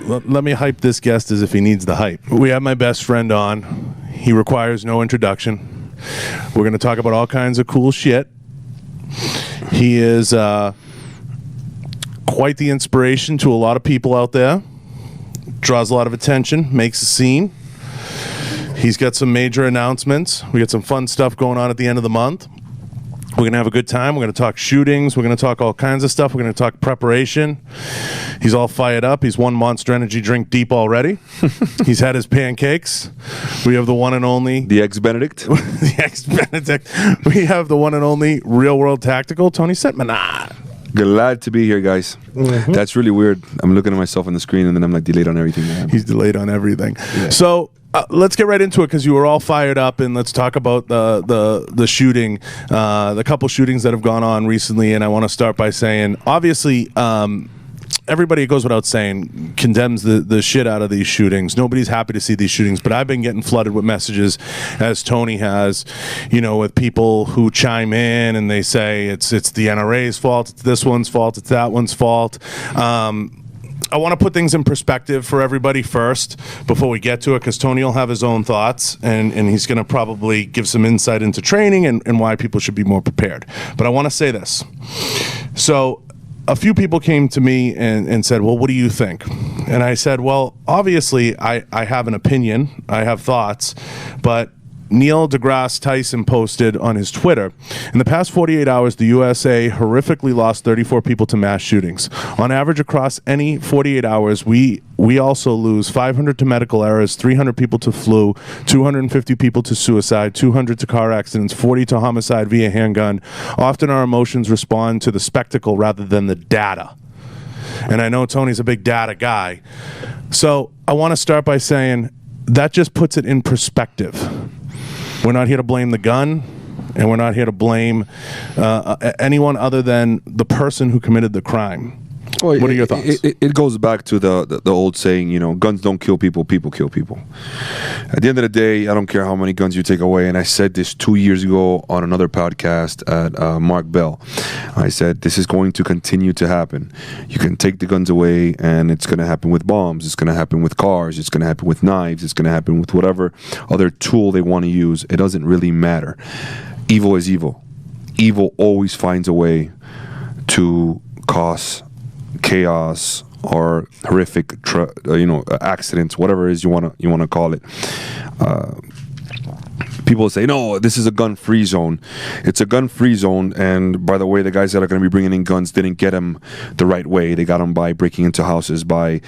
let me hype this guest as if he needs the hype. We have my best friend on. He requires no introduction. We're going to talk about all kinds of cool shit. He is quite the inspiration to a lot of people out there. Draws a lot of attention, makes a scene. He's got some major announcements. We got some fun stuff going on at the end of the month. We're going to have a good time. We're going to talk shootings. We're going to talk all kinds of stuff. We're going to talk preparation. He's all fired up. He's one Monster Energy drink deep already. He's had his pancakes. We have the one and only... The Ex-Benedict. The Ex-Benedict. We have the one and only RealWorld Tactical, Tony Sentmanat. Glad to be here, guys. Mm-hmm. That's really weird. I'm looking at myself on the screen, and then I'm like delayed on everything. He's delayed on everything. Yeah. So... let's get right into it because you were all fired up, and let's talk about the shooting, the couple shootings that have gone on recently. And I want to start by saying, obviously, everybody, it goes without saying, condemns the shit out of these shootings. Nobody's happy to see these shootings, but I've been getting flooded with messages, as Tony has, with people who chime in and they say it's the NRA's fault, it's this one's fault, it's that one's fault. I want to put things in perspective for everybody first before we get to it, because Tony will have his own thoughts, and he's going to probably give some insight into training and why people should be more prepared. But I want to say this. So a few people came to me and said, well, what do you think? And I said, well, obviously I have an opinion. I have thoughts, but Neil deGrasse Tyson posted on his Twitter, in the past 48 hours, the USA horrifically lost 34 people to mass shootings. On average, across any 48 hours, we also lose 500 to medical errors, 300 people to flu, 250 people to suicide, 200 to car accidents, 40 to homicide via handgun. Often our emotions respond to the spectacle rather than the data. And I know Tony's a big data guy. So I want to start by saying that just puts it in perspective. We're not here to blame the gun, and we're not here to blame anyone other than the person who committed the crime. Well, what are your thoughts? It goes back to the old saying, guns don't kill people, people kill people. At the end of the day, I don't care how many guns you take away, and I said this 2 years ago on another podcast at Mark Bell. I said, this is going to continue to happen. You can take the guns away, and it's going to happen with bombs, it's going to happen with cars, it's going to happen with knives, it's going to happen with whatever other tool they want to use. It doesn't really matter. Evil is evil. Evil always finds a way to cause chaos or horrific accidents, whatever it is you want to call it. People say, no, this is a gun-free zone. It's a gun-free zone, and by the way, the guys that are going to be bringing in guns didn't get them the right way. They got them by breaking into houses, by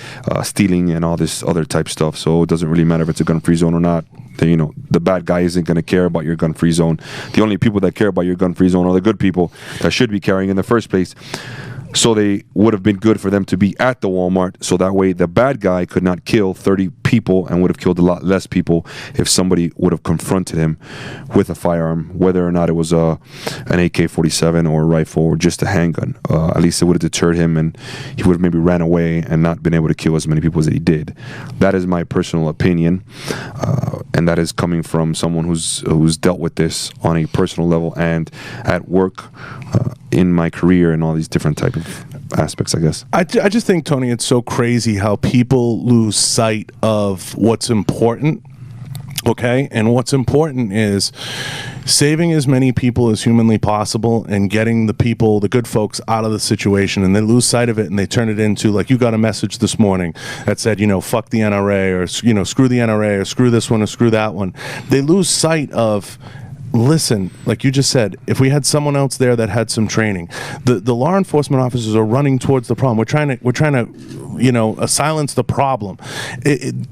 stealing and all this other type stuff. So it doesn't really matter if it's a gun-free zone or not. The bad guy isn't going to care about your gun-free zone. The only people that care about your gun-free zone are the good people that should be carrying in the first place. So they would have been good for them to be at the Walmart, so that way the bad guy could not kill 30 people and would have killed a lot less people if somebody would have confronted him with a firearm, whether or not it was an AK-47 or a rifle or just a handgun. At least it would have deterred him, and he would have maybe ran away and not been able to kill as many people as he did. That is my personal opinion, and that is coming from someone who's dealt with this on a personal level and at work, in my career, and all these different type of aspects, I guess. I just think, Tony, it's so crazy how people lose sight of what's important, okay? And what's important is saving as many people as humanly possible and getting the people, the good folks, out of the situation. And they lose sight of it, and they turn it into, like you got a message this morning that said, fuck the NRA, or, screw the NRA, or screw this one, or screw that one. They lose sight of, listen, like you just said, if we had someone else there that had some training, the law enforcement officers are running towards the problem. We're trying to silence the problem.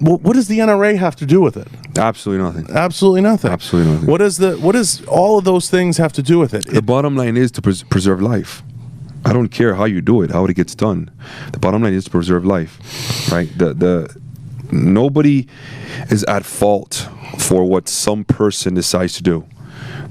What does the NRA have to do with it? Absolutely nothing. Absolutely nothing. Absolutely nothing. What does all of those things have to do with it? The bottom line is to preserve life. I don't care how you do it, how it gets done. The bottom line is to preserve life, right? Nobody is at fault for what some person decides to do.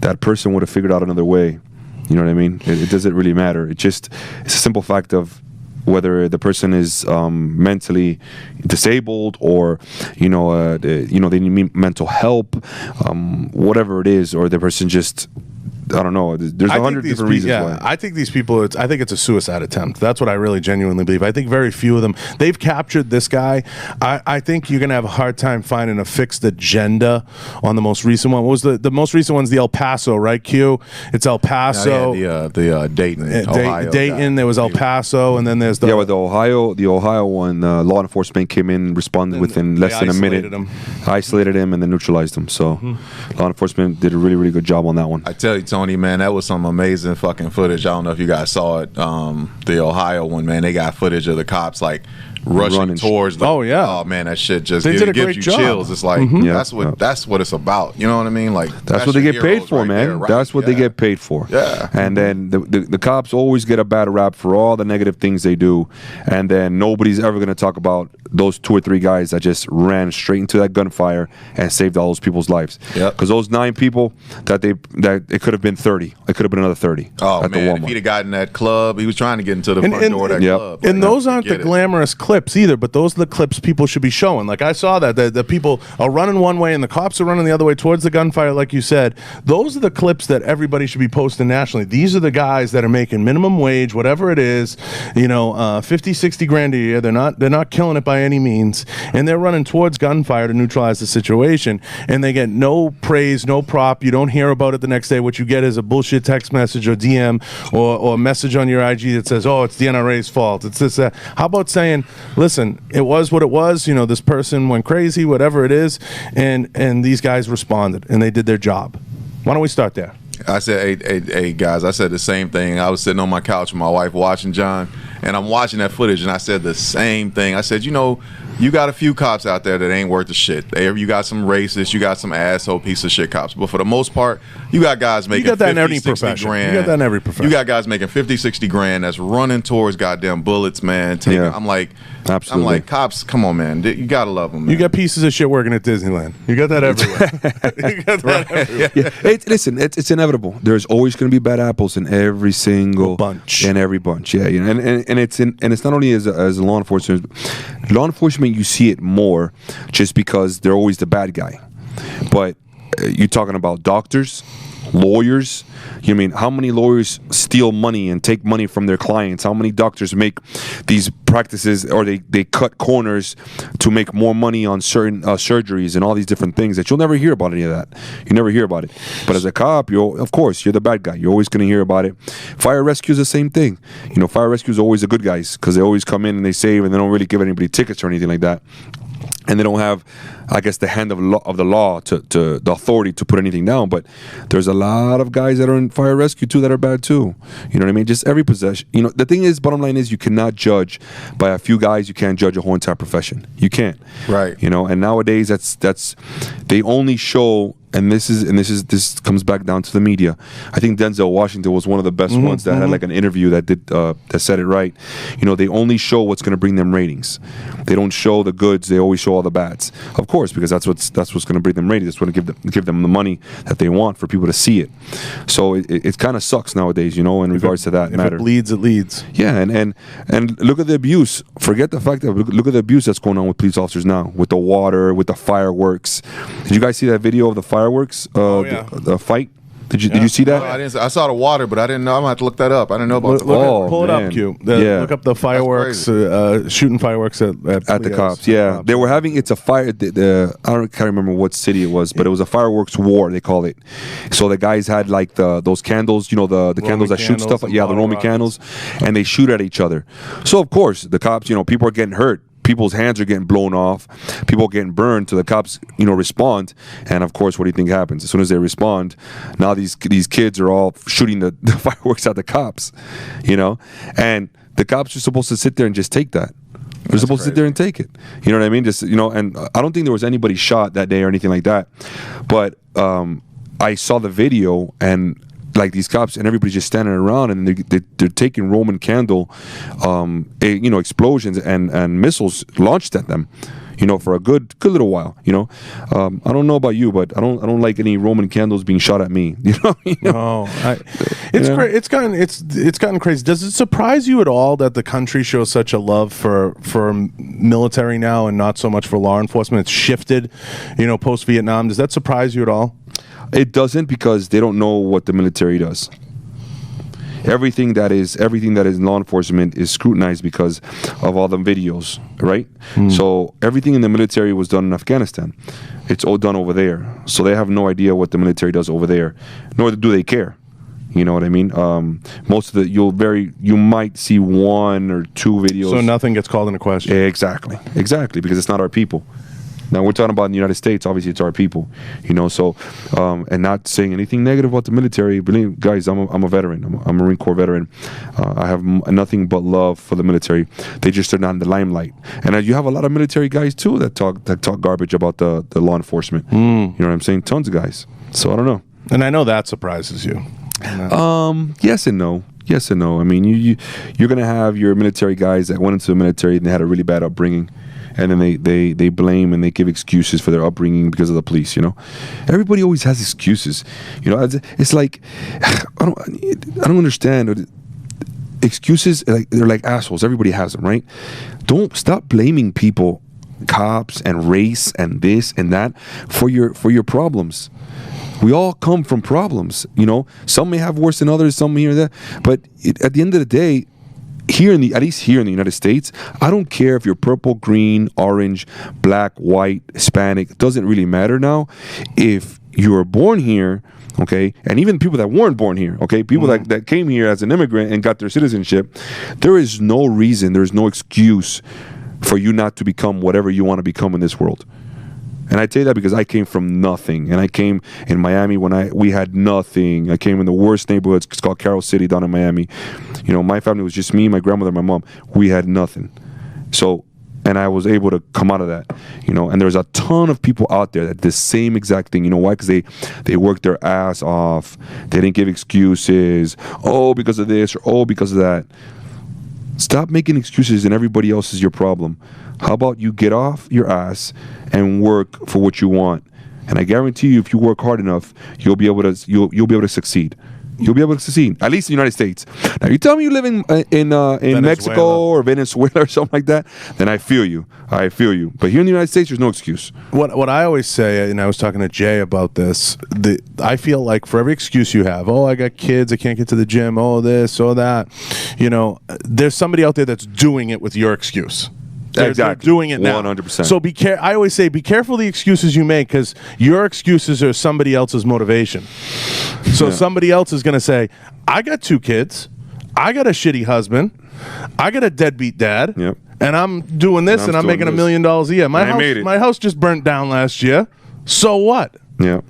That person would have figured out another way. You know what I mean? It doesn't really matter. It's a simple fact of whether the person is mentally disabled or they need mental help, whatever it is, or the person just I don't know. There's 100 different reasons why. I think these people, I think it's a suicide attempt. That's what I really genuinely believe. I think very few of them, they've captured this guy. I think you're going to have a hard time finding a fixed agenda on the most recent one. What was the most recent one's the El Paso, right, Q? It's El Paso. The Dayton, Ohio. Dayton, there was El Paso, and then there's the... Yeah, with the Ohio one, law enforcement came in, responded within less than a minute. Isolated him and then neutralized him. So law enforcement did a really, really good job on that one. I tell you, Tony, man, that was some amazing fucking footage. I don't know if you guys saw it. The Ohio one, man, they got footage of the cops like rushing towards. Oh man, that shit just gives you chills. It's like that's what it's about. You know what I mean? Like that's what they get paid for, man. That's what they get paid for. Yeah. And then the cops always get a bad rap for all the negative things they do, and then nobody's ever gonna talk about those 2 or 3 guys that just ran straight into that gunfire and saved all those people's lives. Yeah. Because those 9 people that it could have been 30. It could have been another 30. Oh man, if he'd have gotten that club, he was trying to get into the front door of that club. And those aren't the glamorous clips either, but those are the clips people should be showing. Like I saw that the people are running one way and the cops are running the other way towards the gunfire, like you said. Those are the clips that everybody should be posting nationally. These are the guys that are making minimum wage, whatever it is, 50, 60 grand a year. They're not killing it by any means, and they're running towards gunfire to neutralize the situation, and they get no praise, no prop. You don't hear about it the next day. What you get is a bullshit text message or DM or a message on your IG that says, oh, it's the NRA's fault. It's this, that. How about saying, listen, it was what it was. This person went crazy, whatever it is, and these guys responded, and they did their job. Why don't we start there? I said, hey, guys, I said the same thing. I was sitting on my couch with my wife watching John, and I'm watching that footage, and I said the same thing. I said, you got a few cops out there that ain't worth the shit. You got some racist, you got some asshole piece of shit cops. But for the most part, you got guys making 50, 60 grand. You got that in every profession. You got guys making 50, 60 grand that's running towards goddamn bullets, man. I'm like, cops, come on, man. You got to love them, man. You got pieces of shit working at Disneyland. You got that everywhere. You got that everywhere. Yeah. Listen, it's inevitable. There's always going to be bad apples in every single bunch. In every bunch, yeah. And it's not only as a law enforcement. Law enforcement, you see it more just because they're always the bad guy. But you're talking about doctors, lawyers. You mean how many lawyers steal money and take money from their clients? How many doctors make these practices, or they cut corners to make more money on certain surgeries and all these different things that you'll never hear about any of that. You never hear about it. But as a cop, of course, you're the bad guy. You're always going to hear about it. Fire rescue is the same thing. Fire rescue is always the good guys because they always come in and they save, and they don't really give anybody tickets or anything like that. And they don't have, I guess, the hand of the law to the authority to put anything down. But there's a lot of guys that are in fire rescue too that are bad too. You know what I mean? Just every possession. The thing is, bottom line is, you cannot judge by a few guys. You can't judge a whole entire profession. You can't. Right. And nowadays that's they only show. And this comes back down to the media. I think Denzel Washington was one of the best ones that had like an interview that did that said it right. They only show what's going to bring them ratings. They don't show the goods. They always show all the bads. Of course, because that's what's going to bring them ratings. That's going to give them the money that they want for people to see it. So it kind of sucks nowadays, in regards to that matter. If it bleeds, it leads. Yeah, and look at the abuse. Forget the fact that look at the abuse that's going on with police officers now, with the water, with the fireworks. Did you guys see that video of the fireworks? The fight. Did you see that? No, I didn't. I saw the water, but I didn't know. I'm gonna have to look that up. I didn't know about. Pull it up, Q. Look up the fireworks. Shooting fireworks at the cops. Yeah, they were having. It's a fire. Can't remember what city it was, but it was a fireworks war. They call it. So the guys had like those candles. The candles that shoot stuff. Yeah, the Roman candles, and they shoot at each other. So of course the cops. People are getting hurt. People's hands are getting blown off, people are getting burned, so the cops, respond. And of course, what do you think happens? As soon as they respond, now these kids are all shooting the fireworks at the cops, and the cops are supposed to sit there and just take that. They're supposed to sit there and take it. You know what I mean? Just, and I don't think there was anybody shot that day or anything like that. But I saw the video, and like these cops and everybody's just standing around, and they're taking Roman candle, explosions and missiles launched at them, for a good little while. I don't know about you, but I don't like any Roman candles being shot at me. No, it's gotten crazy. Does it surprise you at all that the country shows such a love for military now and not so much for law enforcement? It's shifted, post Vietnam. Does that surprise you at all? It doesn't, because they don't know what the military does. Everything that is in law enforcement is scrutinized because of all the videos, right? So everything in the military was done in Afghanistan. It's all done over there. So they have no idea what the military does over there, nor do they care. You know what I mean? Most of the you might see 1 or 2 videos. So nothing gets called into question. Exactly, because it's not our people. Now we're talking about in the United States. Obviously, it's our people, you know. So, and not saying anything negative about the military. Believe, guys, I'm a veteran. I'm a Marine Corps veteran. I have nothing but love for the military. They just are not in the limelight. And you have a lot of military guys too that talk garbage about the law enforcement. You know what I'm saying? Tons of guys. So I don't know. And I know that surprises you. Yes and no. Yes and no. I mean, you're gonna have your military guys that went into the military and they had a really bad upbringing. And then they blame and they give excuses for their upbringing because of the police, you know. Everybody always has excuses, you know. It's like I don't understand. Excuses, they're like assholes. Everybody has them, right? Don't stop blaming people, cops and race and this and that for your problems. We all come from problems, you know. Some may have worse than others, some here and there. But at the end of the day, at least here in the United States, I don't care if you're purple, green, orange, black, white, Hispanic. It doesn't really matter now. If you were born here, okay, and even people that weren't born here, okay, people that came here as an immigrant and got their citizenship, there is no reason, there is no excuse for you not to become whatever you want to become in this world. And I tell you that because I came from nothing. And I came in Miami when we had nothing. I came in the worst neighborhoods. It's called Carroll City down in Miami. You know, my family was just me, my grandmother, my mom. We had nothing. So, and I was able to come out of that, you know. And there's a ton of people out there that did the same exact thing. You know why? Because they worked their ass off. They didn't give excuses. Oh, because of this, or oh, because of that. Stop making excuses and everybody else is your problem. How about you get off your ass and work for what you want? And I guarantee you, if you work hard enough, you'll be able to succeed. You'll be able to succeed, at least in the United States. Now, you tell me you live in Mexico or Venezuela or something like that, then I feel you. I feel you. But here in the United States, there's no excuse. What I always say, and I was talking to Jay about this, I feel like for every excuse you have, oh, I got kids, I can't get to the gym, oh, this, oh, that, you know, there's somebody out there that's doing it with your excuse. They're doing it now. 100%. So I always say, be careful the excuses you make, because your excuses are somebody else's motivation. So somebody else is going to say, I got 2 kids, I got a shitty husband, I got a deadbeat dad, and I'm doing this, and I'm making $1 million a year. My house just burnt down last year. So what? Yeah.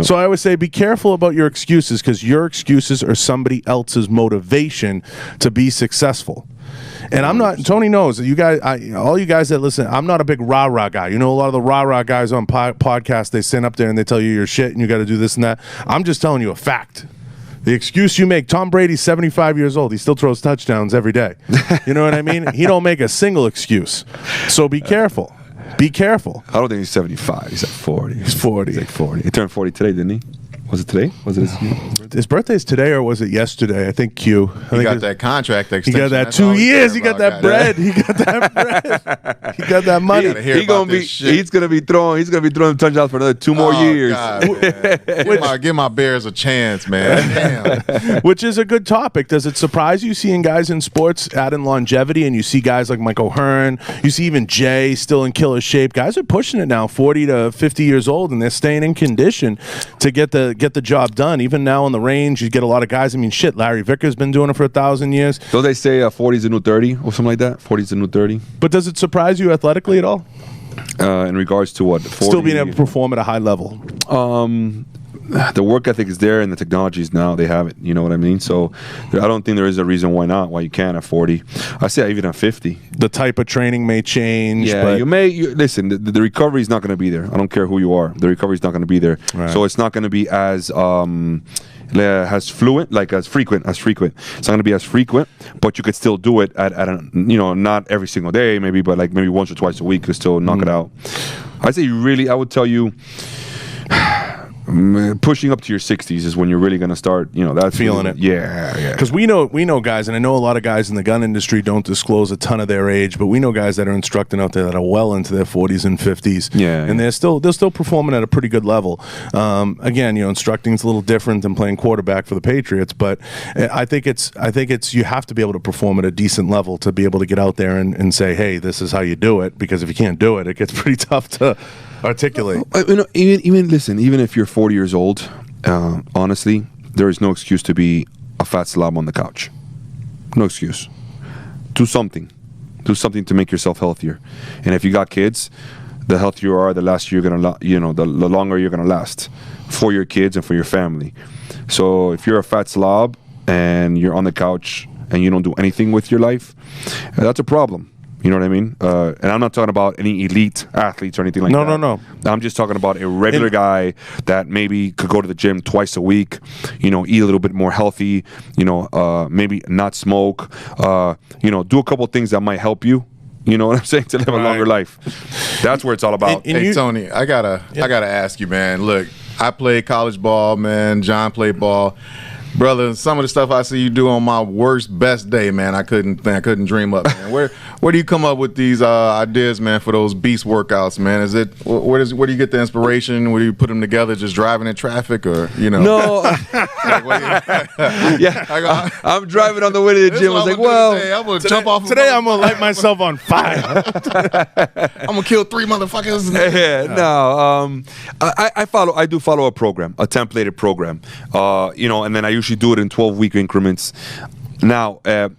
So I always say, be careful about your excuses, because your excuses are somebody else's motivation to be successful. And I'm not, Tony knows, you guys, all you guys that listen, I'm not a big rah-rah guy. You know, a lot of the rah-rah guys on podcasts, they stand up there and they tell you you're shit and you got to do this and that. I'm just telling you a fact. The excuse you make, Tom Brady's 75 years old. He still throws touchdowns every day. You know what I mean? He don't make a single excuse. So be careful. Be careful. I don't think he's 75. He's like 40. He's 40. He's like 40. He turned 40 today, didn't he? Was it today? Was it his birthday's today, or was it yesterday? I think Q. He got that contract extension. He got that 2 years. He got that bread. He got that bread. He got that money. He's gonna be throwing touchdowns for another 2 more years. God, give my Bears a chance, man. Damn. Which is a good topic. Does it surprise you seeing guys in sports add in longevity, and you see guys like Mike O'Hearn, you see even Jay still in killer shape? Guys are pushing it now, 40 to 50 years old, and they're staying in condition to get the job done. Even now on the range, you get a lot of guys. I mean, shit, Larry Vicker's been doing it for 1,000 years. Don't they say 40 is the new 30 or something like that? 40 is the new 30. But does it surprise you athletically at all? In regards to what? 40? Still being able to perform at a high level. The work ethic is there, and the technologies now, they have it. You know what I mean? So I don't think there is a reason why you can't at 40. I say even at 50. The type of training may change. Yeah, but listen, the recovery is not going to be there. I don't care who you are. The recovery is not going to be there. Right. So it's not going to be as frequent. It's not going to be as frequent, but you could still do it at not every single day, maybe, but like maybe once or twice a week, you could still knock it out. I would tell you, pushing up to your 60s is when you're really going to start, that's Feeling really, it. Yeah. Because we know guys, and I know a lot of guys in the gun industry don't disclose a ton of their age, but we know guys that are instructing out there that are well into their 40s and 50s. Yeah. And they're still performing at a pretty good level. Again, instructing is a little different than playing quarterback for the Patriots, but I think it's you have to be able to perform at a decent level to be able to get out there and say, hey, this is how you do it. Because if you can't do it, it gets pretty tough to articulate. Even if you're 40 years old, honestly, there is no excuse to be a fat slob on the couch. No excuse. Do something to make yourself healthier. And if you got kids, the healthier you are, the longer you're gonna last for your kids and for your family. So if you're a fat slob and you're on the couch and you don't do anything with your life, that's a problem. You know what I mean? And I'm not talking about any elite athletes or anything like that. No. I'm just talking about a regular guy that maybe could go to the gym twice a week, eat a little bit more healthy, maybe not smoke, do a couple things that might help you. You know what I'm saying? To live a longer life. That's where it's all about. Hey, Tony, I gotta ask you, man. Look, I played college ball, man. John played ball. Brother, some of the stuff I see you do on my worst, best day, man, I couldn't dream up, man. Where do you come up with these ideas, man, for those beast workouts, man? Is it where do you get the inspiration? Where do you put them together? Just driving in traffic, or No. Yeah, I'm driving on the way to the gym. I was like, well, I'm gonna jump off. Today I'm gonna light myself on fire. I'm gonna kill 3 motherfuckers. Yeah, no. I do follow a program, a templated program, and then I usually do it in 12-week increments. Now, a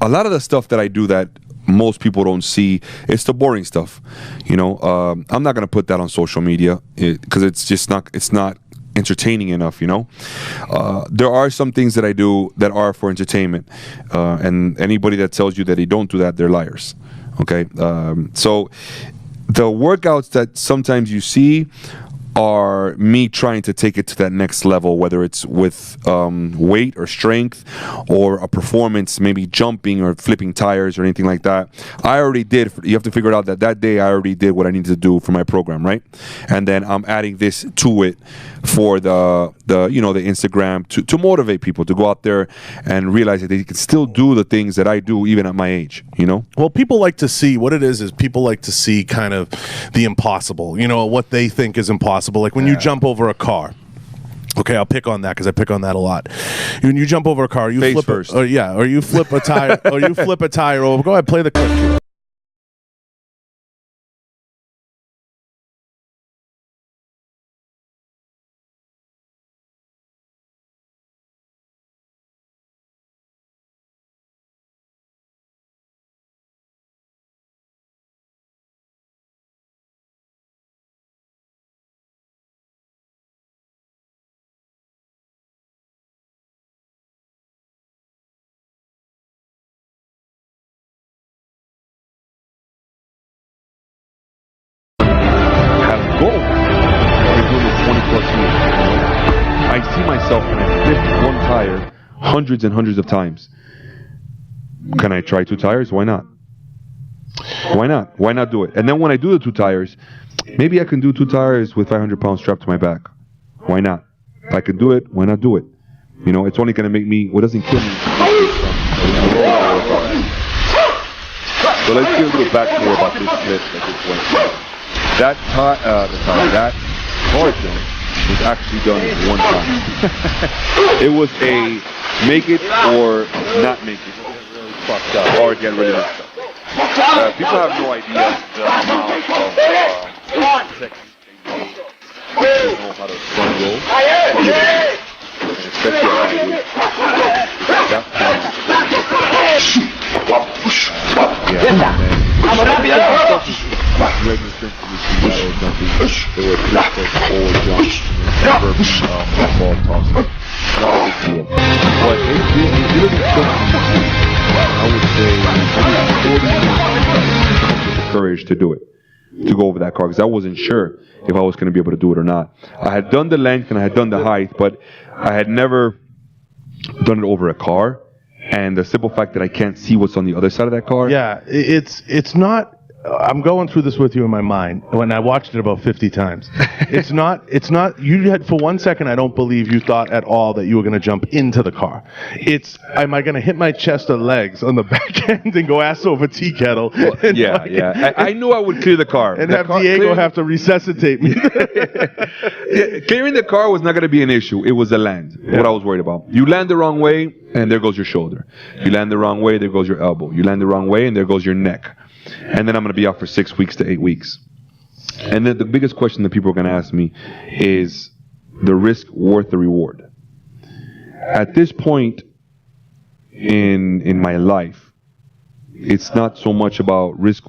lot of the stuff that I do that most people don't see, it's the boring stuff. I'm not gonna put that on social media because it's not entertaining enough. There are some things that I do that are for entertainment, and anybody that tells you that they don't do that, they're liars. Okay, so the workouts that sometimes you see are me trying to take it to that next level, whether it's with weight or strength or a performance, maybe jumping or flipping tires or anything like that. I already did. You have to figure it out that day I already did what I needed to do for my program, right? And then I'm adding this to it for the Instagram to motivate people to go out there and realize that they can still do the things that I do even at my age, Well, people like to see what it is people like to see kind of the impossible, what they think is impossible. Like when you jump over a car. Okay, I'll pick on that because I pick on that a lot. When you jump over a car, you Face flip first. or you flip a tire, or you flip a tire over. Go ahead, play the clip. Goal. I've been doing this 20 plus years. I see myself when I flip one tire hundreds and hundreds of times. Can I try 2 tires? Why not? Why not? Why not do it? And then when I do the 2 tires, maybe I can do 2 tires with 500 pounds strapped to my back. Why not? If I can do it, why not do it? It's only going to make me, what doesn't kill me. So let's get a little backstory about this flip that just went through. That car jump was actually done one time. It was a make it or not make it. Really fucked up. Or get rid of it. People have no idea the amount of technique they need to know how to front roll. And especially at my weight. That regular strength conditioning jumping, there were flip or jumps, and ball tossing. Not a big deal. But it really took me, I would say, 40 the courage to do it, to go over that car, because I wasn't sure if I was going to be able to do it or not. I had done the length and I had done the height, but I had never done it over a car. And the simple fact that I can't see what's on the other side of that car. Yeah, it's not I'm going through this with you in my mind when I watched it about 50 times. It's not, you had, for 1 second, I don't believe you thought at all that you were going to jump into the car. It's, am I going to hit my chest or legs on the back end and go ass over tea kettle? Well, I knew I would clear the car. And have Diego have to resuscitate me. Clearing the car was not going to be an issue. It was the land, what I was worried about. You land the wrong way, and there goes your shoulder. You land the wrong way, there goes your elbow. You land the wrong way, and there goes your neck. And then I'm going to be out for 6 weeks to 8 weeks. And then the biggest question that people are going to ask me is the risk worth the reward? At this point in my life, it's not so much about risk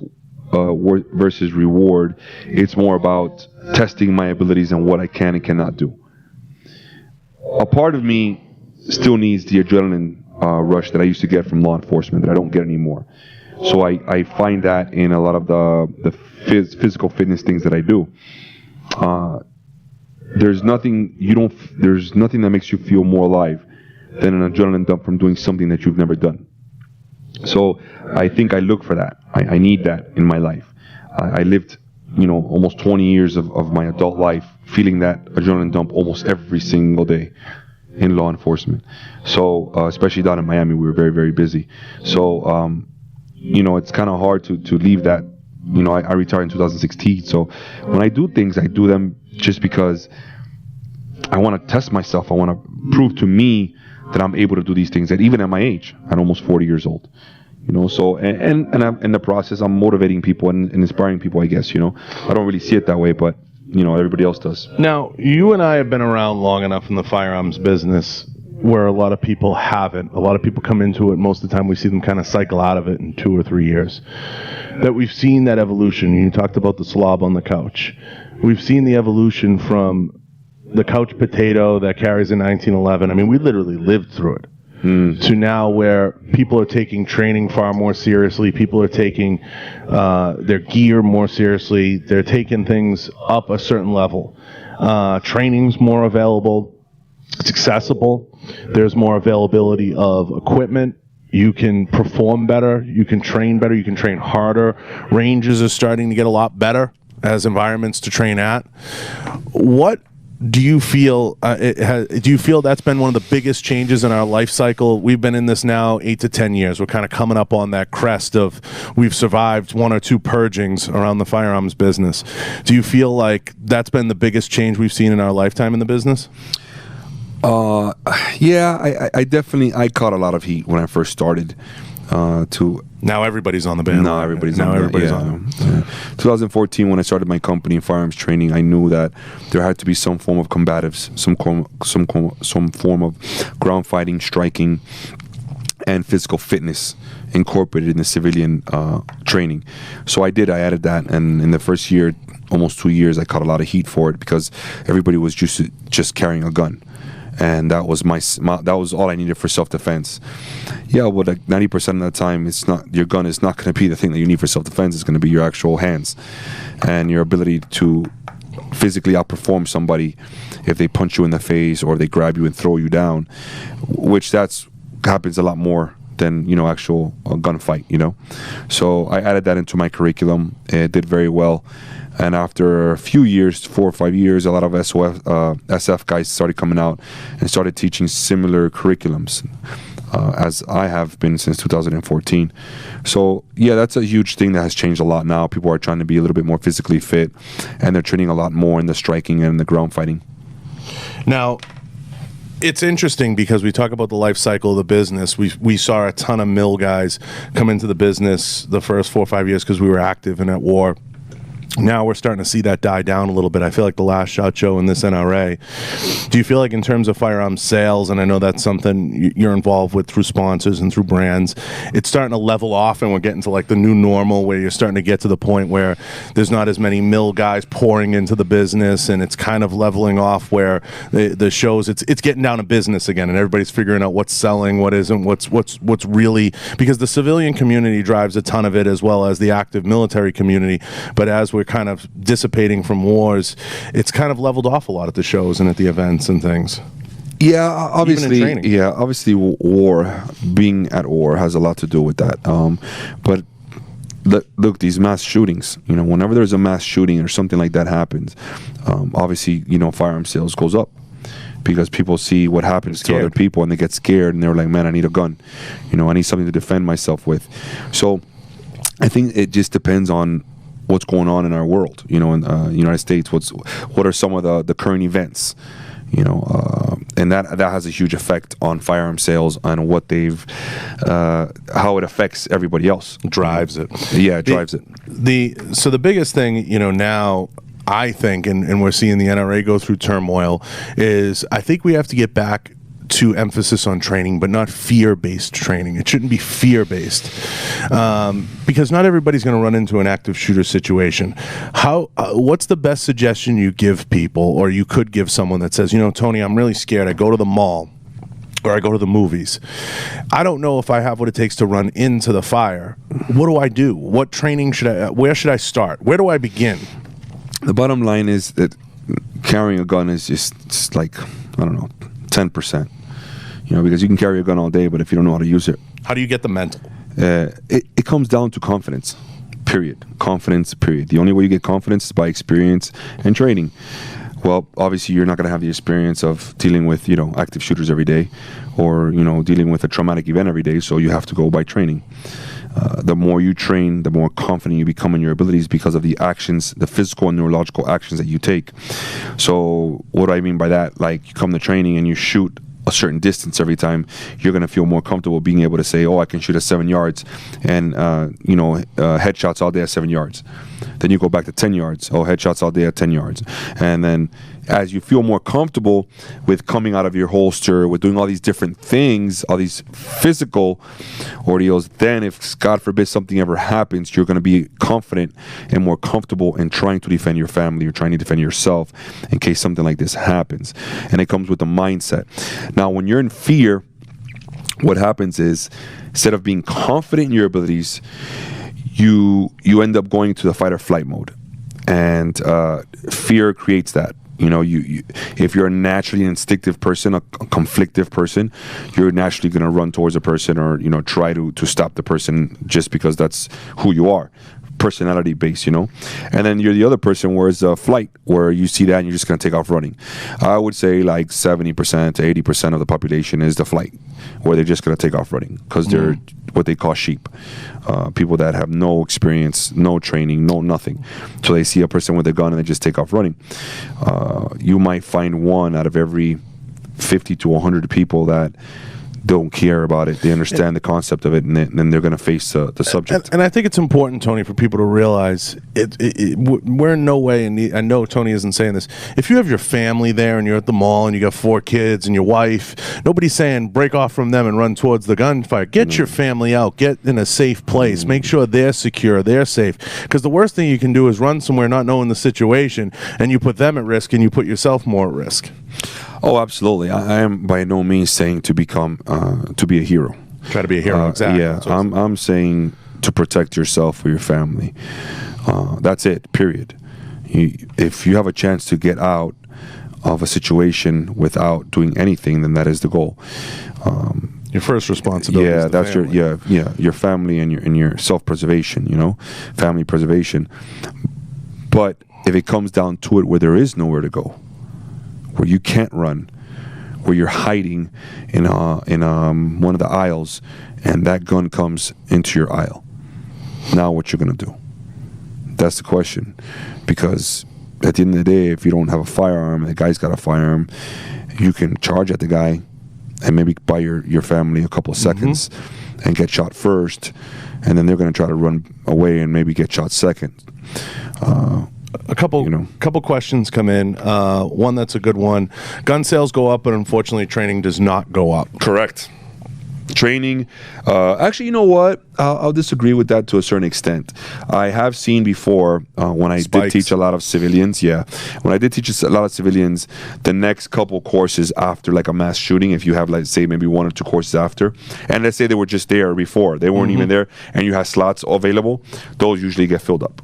versus reward. It's more about testing my abilities and what I can and cannot do. A part of me still needs the adrenaline rush that I used to get from law enforcement that I don't get anymore. So I find that in a lot of the physical fitness things that I do. There's nothing that makes you feel more alive than an adrenaline dump from doing something that you've never done. So I think I look for that. I need that in my life. I lived, almost 20 years of my adult life feeling that adrenaline dump almost every single day in law enforcement. So especially down in Miami, we were very, very busy. So it's kind of hard to leave that. I retired in 2016. So when I do things, I do them just because I want to test myself. I want to prove to me that I'm able to do these things, that even at my age, I'm almost 40 years old. So and I'm, in the process, I'm motivating people and inspiring people, I guess. I don't really see it that way, but everybody else does. Now, you and I have been around long enough in the firearms business where a lot of people haven't. A lot of people come into it. Most of the time we see them kind of cycle out of it in 2 or 3 years. That we've seen that evolution. You talked about the slob on the couch. We've seen the evolution from the couch potato that carries a 1911. I mean, we literally lived through it. To now where people are taking training far more seriously. People are taking their gear more seriously. They're taking things up a certain level. Training's more available. It's accessible. There's more availability of equipment. You can perform better. You can train better. You can train harder. Ranges are starting to get a lot better as environments to train at. What do you feel? Do you feel that's been one of the biggest changes in our life cycle? We've been in this now 8 to 10 years. We're kind of coming up on that crest of we've survived 1 or 2 purgings around the firearms business. Do you feel like that's been the biggest change we've seen in our lifetime in the business? Yeah, I definitely caught a lot of heat when I first started. Now everybody's on the band. Now everybo's on. 2014, when I started my company in firearms training, I knew that there had to be some form of combatives, some form of ground fighting, striking, and physical fitness incorporated in the civilian training. So I added that, and in the first year, almost 2 years, I caught a lot of heat for it because everybody was just carrying a gun. And that was that was all I needed for self-defense. Yeah, well, like 90% of the time, it's not your gun is not going to be the thing that you need for self-defense. It's going to be your actual hands and your ability to physically outperform somebody if they punch you in the face or they grab you and throw you down, which happens a lot more than actual gunfight. So I added that into my curriculum. It did very well. And after a few years, 4 or 5 years, a lot of SF guys started coming out and started teaching similar curriculums, as I have been since 2014. So, yeah, that's a huge thing that has changed a lot now. People are trying to be a little bit more physically fit, and they're training a lot more in the striking and the ground fighting. Now, it's interesting because we talk about the life cycle of the business. We saw a ton of mill guys come into the business the first 4 or 5 years because we were active and at war. Now we're starting to see that die down a little bit. I feel like the last SHOT Show in this NRA. Do you feel like in terms of firearms sales, and I know that's something you're involved with through sponsors and through brands, it's starting to level off and we're getting to like the new normal where you're starting to get to the point where there's not as many mill guys pouring into the business and it's kind of leveling off where the shows, it's getting down to business again and everybody's figuring out what's selling, what isn't, what's really, because the civilian community drives a ton of it as well as the active military community. But as we're kind of dissipating from wars, it's kind of leveled off a lot at the shows and at the events and things. Yeah, obviously war, being at war has a lot to do with that. But look, these mass shootings, whenever there's a mass shooting or something like that happens, obviously, firearm sales goes up because people see what happens to other people and they get scared and they're like, man, I need a gun. I need something to defend myself with. So I think it just depends on what's going on in our world, in the United States. What are some of the current events? And that has a huge effect on firearm sales and what how it affects everybody else. Drives it. Yeah, it drives it. So the biggest thing, now, I think, and we're seeing the NRA go through turmoil, is I think we have to get back to emphasis on training, but not fear-based training. It shouldn't be fear-based, because not everybody's going to run into an active shooter situation. What's the best suggestion you give people, or you could give someone that says, Tony, I'm really scared. I go to the mall, or I go to the movies. I don't know if I have what it takes to run into the fire. What do I do? What training where should I start? Where do I begin? The bottom line is that carrying a gun is just like, I don't know, 10%. Because you can carry a gun all day, but if you don't know how to use it. How do you get the mental? It comes down to confidence, period. Confidence, period. The only way you get confidence is by experience and training. Well, obviously, you're not going to have the experience of dealing with, active shooters every day or, dealing with a traumatic event every day, so you have to go by training. The more you train, the more confident you become in your abilities because of the actions, the physical and neurological actions that you take. So what do I mean by that? Like, you come to training and you shoot a certain distance every time, you're going to feel more comfortable being able to say, I can shoot at 7 yards and, headshots all day at 7 yards. Then you go back to 10 yards. Headshots all day at 10 yards. And then as you feel more comfortable with coming out of your holster, with doing all these different things, all these physical ordeals, then if, God forbid, something ever happens, you're going to be confident and more comfortable in trying to defend your family or trying to defend yourself in case something like this happens. And it comes with the mindset. Now, when you're in fear, what happens is, instead of being confident in your abilities, you end up going to the fight or flight mode. And fear creates that. If you're a naturally instinctive person, a conflictive person, you're naturally going to run towards a person or, try to stop the person just because that's who you are. Personality based, and then you're the other person where it's a flight, where you see that and you're just going to take off running. I would say like 70% to 80% of the population is the flight, where they're just going to take off running because they're what they call sheep. People that have no experience, no training, no nothing. So they see a person with a gun and they just take off running. You might find one out of every 50 to 100 people that don't care about it. They understand the concept of it, and then they're going to face the subject. And I think it's important, Tony, for people to realize we're in no way, and I know Tony isn't saying this, if you have your family there and you're at the mall and you got 4 kids and your wife, nobody's saying break off from them and run towards the gunfire. Get your family out. Get in a safe place. Make sure they're secure, they're safe. Because the worst thing you can do is run somewhere not knowing the situation, and you put them at risk and you put yourself more at risk. Oh, absolutely. I am by no means saying to become, to be a hero. Try to be a hero, exactly. Yeah, I'm saying to protect yourself or your family. That's it, period. If you have a chance to get out of a situation without doing anything, then that is the goal. Your first responsibility. Yeah, is the that's family. your family and your self-preservation. Family preservation. But if it comes down to it, where there is nowhere to go, where you can't run, where you're hiding in one of the aisles, and that gun comes into your aisle, now what you're gonna do? That's the question. Because at the end of the day, if you don't have a firearm, and the guy's got a firearm, you can charge at the guy and maybe buy your family a couple of seconds and get shot first, and then they're gonna try to run away and maybe get shot second. A couple questions come in. One that's a good one. Gun sales go up, but unfortunately training does not go up. Correct. Training. Actually, you know what? I'll disagree with that to a certain extent. I have seen before when I did teach a lot of civilians. Yeah, when I did teach a lot of civilians, the next couple courses after like a mass shooting, if you have like say maybe 1 or 2 courses after, and let's say they were just there before, they weren't even there, and you have slots available, those usually get filled up.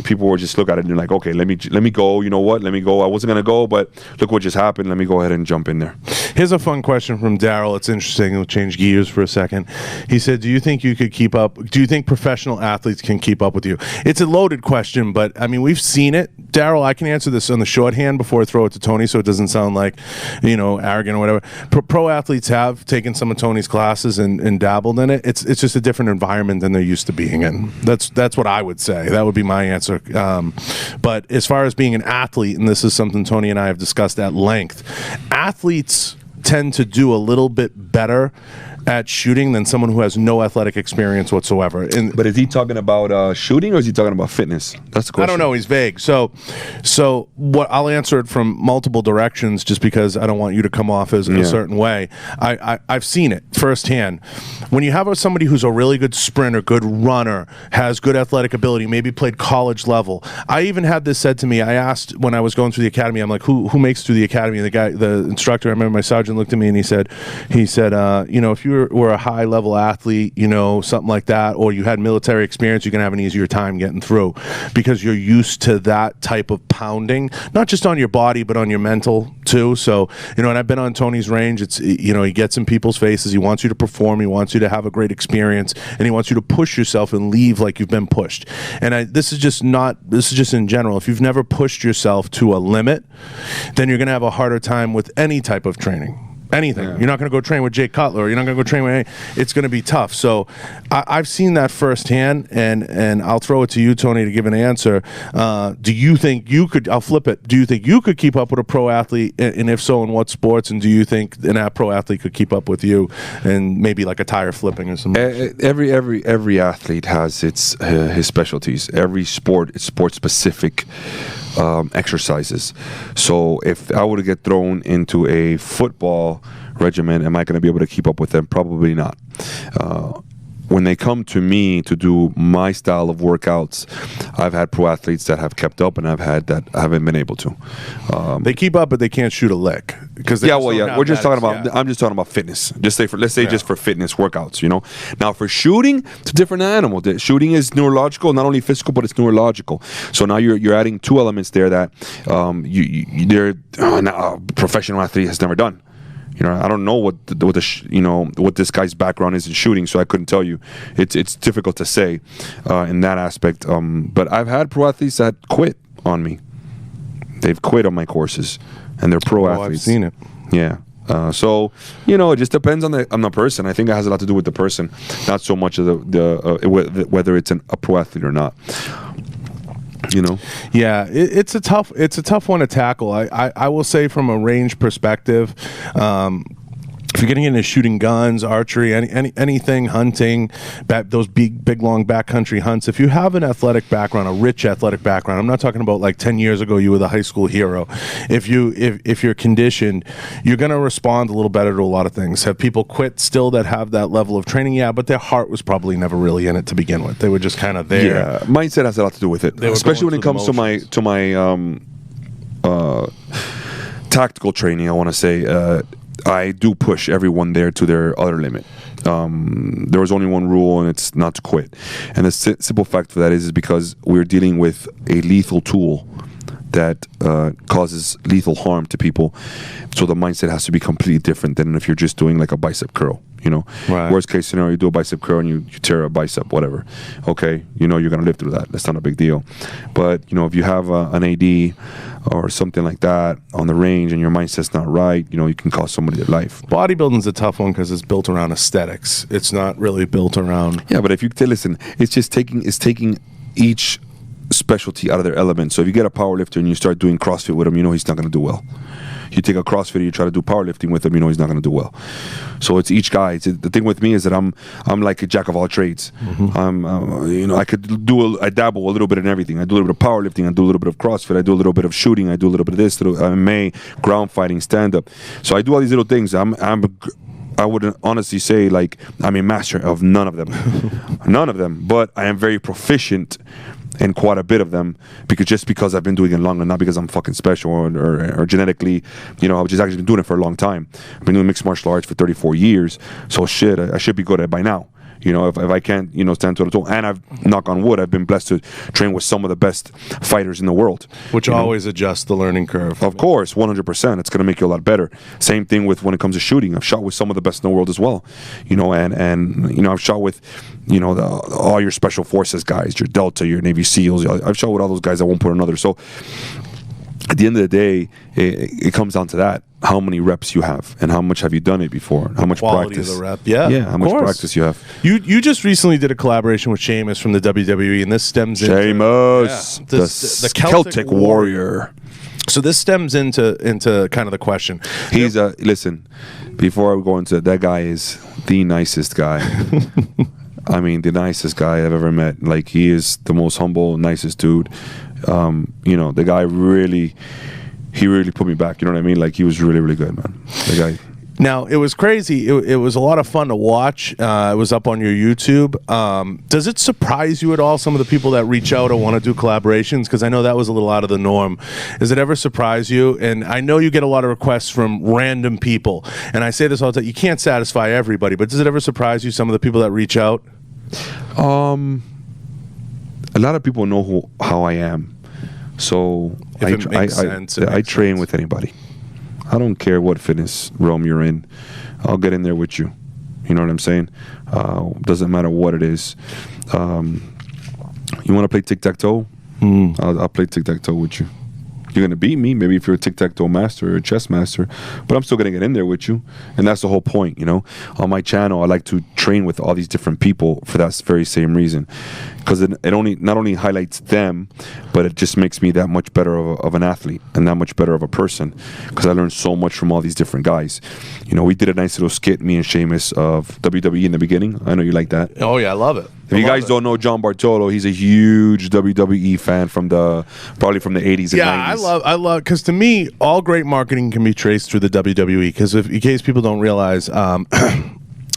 People will just look at it and they're like, okay, let me go. You know what? Let me go. I wasn't gonna go, but look what just happened. Let me go ahead and jump in there. Here's a fun question from Daryl. It's interesting, which change gears for a second. He said, do you think you could keep up? Do you think professional athletes can keep up with you? It's a loaded question, but I mean, we've seen it. Daryl, I can answer this on the shorthand before I throw it to Tony, so it doesn't sound like, arrogant or whatever. Pro athletes have taken some of Tony's classes and dabbled in it. It's just a different environment than they're used to being in. That's what I would say. That would be my answer. But as far as being an athlete, and this is something Tony and I have discussed at length, athletes tend to do a little bit better at shooting than someone who has no athletic experience whatsoever. But is he talking about shooting, or is he talking about fitness? That's the question. I don't know. He's vague. So what I'll answer it from multiple directions, just because I don't want you to come off as a certain way. I've seen it firsthand. When you have somebody who's a really good sprinter, good runner, has good athletic ability, maybe played college level. I even had this said to me. I asked when I was going through the academy, I'm like, who makes it through the academy? And the instructor, I remember my sergeant looked at me and he said, if you were a high level athlete, something like that, or you had military experience, you're going to have an easier time getting through, because you're used to that type of pounding, not just on your body, but on your mental too. So, and I've been on Tony's range. It's, he gets in people's faces. He wants you to perform. He wants you to have a great experience, and he wants you to push yourself and leave like you've been pushed. And this is just in general. If you've never pushed yourself to a limit, then you're going to have a harder time with any type of training. Anything. Yeah. You're not going to go train with Jake Cutler, or you're not going to go train with any. It's going to be tough. So I've seen that firsthand, and I'll throw it to you, Tony, to give an answer. Do you think you could, I'll flip it, do you think you could keep up with a pro athlete, and if so, in what sports? And do you think a pro athlete could keep up with you, and maybe like a tire flipping or something? Every athlete has his specialties. Every sport is sport-specific exercises. So if I were to get thrown into a football regimen, am I going to be able to keep up with them? Probably not. When they come to me to do my style of workouts, I've had pro athletes that have kept up, and I've had that haven't been able to. They keep up, but they can't shoot a lick. We're just talking about. I'm just talking about fitness. Just for fitness workouts. Now for shooting, it's a different animal. Shooting is neurological, not only physical, but it's neurological. So now you're adding two elements there that a professional athlete has never done. I don't know what this guy's background is in shooting, so I couldn't tell you. It's difficult to say in that aspect. But I've had pro athletes that quit on me. They've quit on my courses, and they're pro athletes. I've seen it. Yeah. So it just depends on the person. I think it has a lot to do with the person, not so much of whether it's a pro athlete or not. Yeah, it's a tough one to tackle. I will say, from a range perspective, if you're getting into shooting guns, archery, anything, hunting, those big long backcountry hunts, if you have an athletic background, a rich athletic background, I'm not talking about like 10 years ago you were the high school hero. If you're conditioned, you're going to respond a little better to a lot of things. Have people quit still that have that level of training? Yeah, but their heart was probably never really in it to begin with. They were just kind of there. Yeah, mindset has a lot to do with it, especially when it comes to my tactical training. I want to say. I do push everyone there to their other limit. There was only one rule, and it's not to quit. And the simple fact of that is because we're dealing with a lethal tool that causes lethal harm to people. So the mindset has to be completely different than if you're just doing like a bicep curl. Right. Worst case scenario, you do a bicep curl and you tear a bicep, whatever. Okay, you're gonna live through that. That's not a big deal. But if you have an AD or something like that on the range and your mindset's not right, you can cost somebody their life. Bodybuilding's a tough one because it's built around aesthetics. It's not really built around. Yeah, but if you listen, it's taking each specialty out of their element. So if you get a powerlifter and you start doing CrossFit with him, he's not going to do well. You take a CrossFitter, you try to do powerlifting with him, he's not going to do well. So it's each guy. The thing with me is that I'm like a jack of all trades. Mm-hmm. I dabble a little bit in everything. I do a little bit of powerlifting. I do a little bit of CrossFit. I do a little bit of shooting. I do a little bit of this, MMA, ground fighting, stand up. So I do all these little things. I would honestly say like I'm a master of none of them, but I am very proficient in quite a bit of them because I've been doing it long, and not because I'm fucking special or genetically, I've just actually been doing it for a long time. I've been doing mixed martial arts for 34 years, so shit, I should be good at it by now. You know, if I can't, you know, stand toe to toe, and I've, knock on wood, I've been blessed to train with some of the best fighters in the world. Which always adjusts the learning curve. Of course, 100%. It's going to make you a lot better. Same thing with when it comes to shooting. I've shot with some of the best in the world as well. You know, and you know, I've shot with, you know, all your special forces guys, your Delta, your Navy SEALs. I've shot with all those guys. I won't put another. So at the end of the day, it comes down to that. How many reps you have, and how much have you done it before? How much Quality practice? Of the rep. Yeah, how much practice you have. You just recently did a collaboration with Sheamus from the WWE, and this stems into Sheamus, the Celtic Warrior. So this stems into kind of the question. He's listen. Before I go into it, that guy is the nicest guy. I mean, the nicest guy I've ever met. Like, he is the most humble, nicest dude. You know, the guy really. He really put me back, you know what I mean? Like, he was really, really good, man. The guy. Now, it was crazy. It was a lot of fun to watch. It was up on your YouTube. Does it surprise you at all, some of the people that reach out and want to do collaborations? Because I know that was a little out of the norm. Does it ever surprise you? And I know you get a lot of requests from random people. And I say this all the time. You can't satisfy everybody. But does it ever surprise you, some of the people that reach out? A lot of people know how I am. So I train with anybody. I don't care what fitness realm you're in. I'll get in there with you. You know what I'm saying? Doesn't matter what it is. You want to play tic-tac-toe? I'll play tic-tac-toe with you. You're going to beat me, maybe if you're a tic-tac-toe master or a chess master, but I'm still going to get in there with you. And that's the whole point, you know? On my channel, I like to train with all these different people for that very same reason. Because it not only highlights them, but it just makes me that much better of an athlete and that much better of a person. Because I learned so much from all these different guys. You know, we did a nice little skit, me and Sheamus, of WWE in the beginning. I know you like that. Oh, yeah, I love it. If you guys don't know John Bartolo, he's a huge WWE fan from probably from the 80s and 90s. Yeah, I love, because to me, all great marketing can be traced through the WWE. Because in case people don't realize,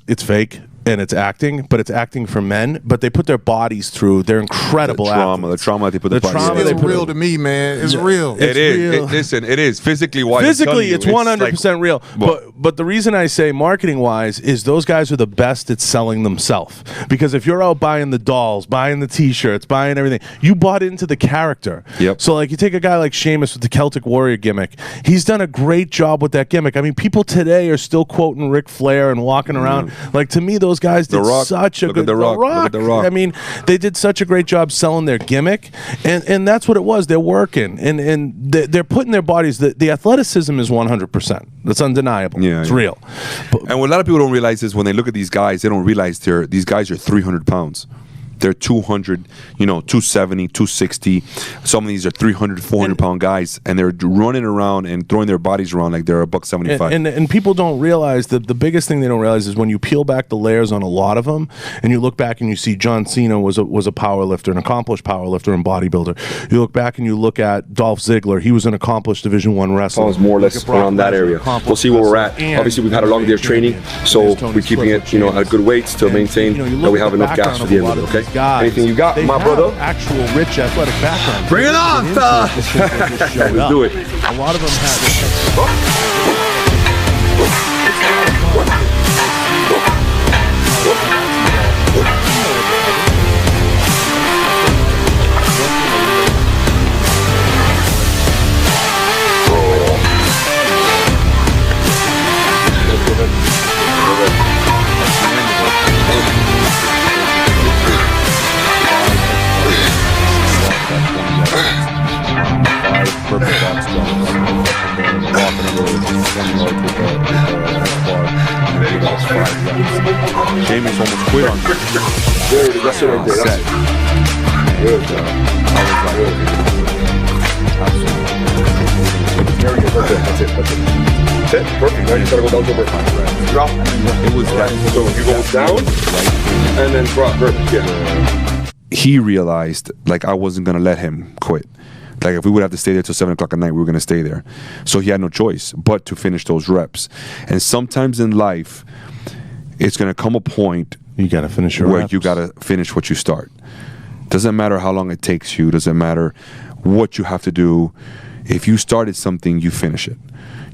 it's fake. And it's acting, but it's acting for men. But they put their bodies through. They're incredible the trauma they put their bodies through. It's real to me, man. It's real. It is. Listen, it is physically. Physically, it's 100% real. But the reason I say marketing wise is those guys are the best at selling themselves. Because if you're out buying the dolls, buying the T-shirts, buying everything, you bought into the character. Yep. So like you take a guy like Sheamus with the Celtic Warrior gimmick. He's done a great job with that gimmick. I mean, people today are still quoting Ric Flair and walking around. Like, to me, those guys did such a good The Rock. Look at The Rock. I mean, they did such a great job selling their gimmick, and that's what it was. They're working, and they're putting their bodies. The athleticism is 100%. That's undeniable. Yeah, it's real. And what a lot of people don't realize is when they look at these guys, they don't realize these guys are 300 pounds. They're 200, 270, 260. Some of these are 300, 400-pound guys, and they're running around and throwing their bodies around like they're $175. And people don't realize that the biggest thing they don't realize is when you peel back the layers on a lot of them, and you look back and you see John Cena was a power lifter, an accomplished power lifter and bodybuilder. You look back and you look at Dolph Ziggler. He was an accomplished Division I wrestler. Falls more or less around that area. We'll see where we're at. Obviously, we've had a long day of training, so we're keeping it, at good weights to maintain that we have enough gas for the end of it, okay? Anything you got, my brother? Actual rich athletic background. Bring it on, fella! Let's do it. A lot of them have. Jamie's almost quit on me. That's it right there. That's it. Good, Very good. That's it. That's it. Perfect. Now you gotta go down to the drop. It was that. So you go down and then drop. Perfect. Yeah. He realized, like, I wasn't gonna let him quit. Like, if we would have to stay there till 7 o'clock at night, we were gonna stay there. So he had no choice but to finish those reps. And sometimes in life, it's gonna come a point you gotta finish your where reps. you gotta finish what you start. Doesn't matter how long it takes you. Doesn't matter what you have to do. if you started something, you finish it.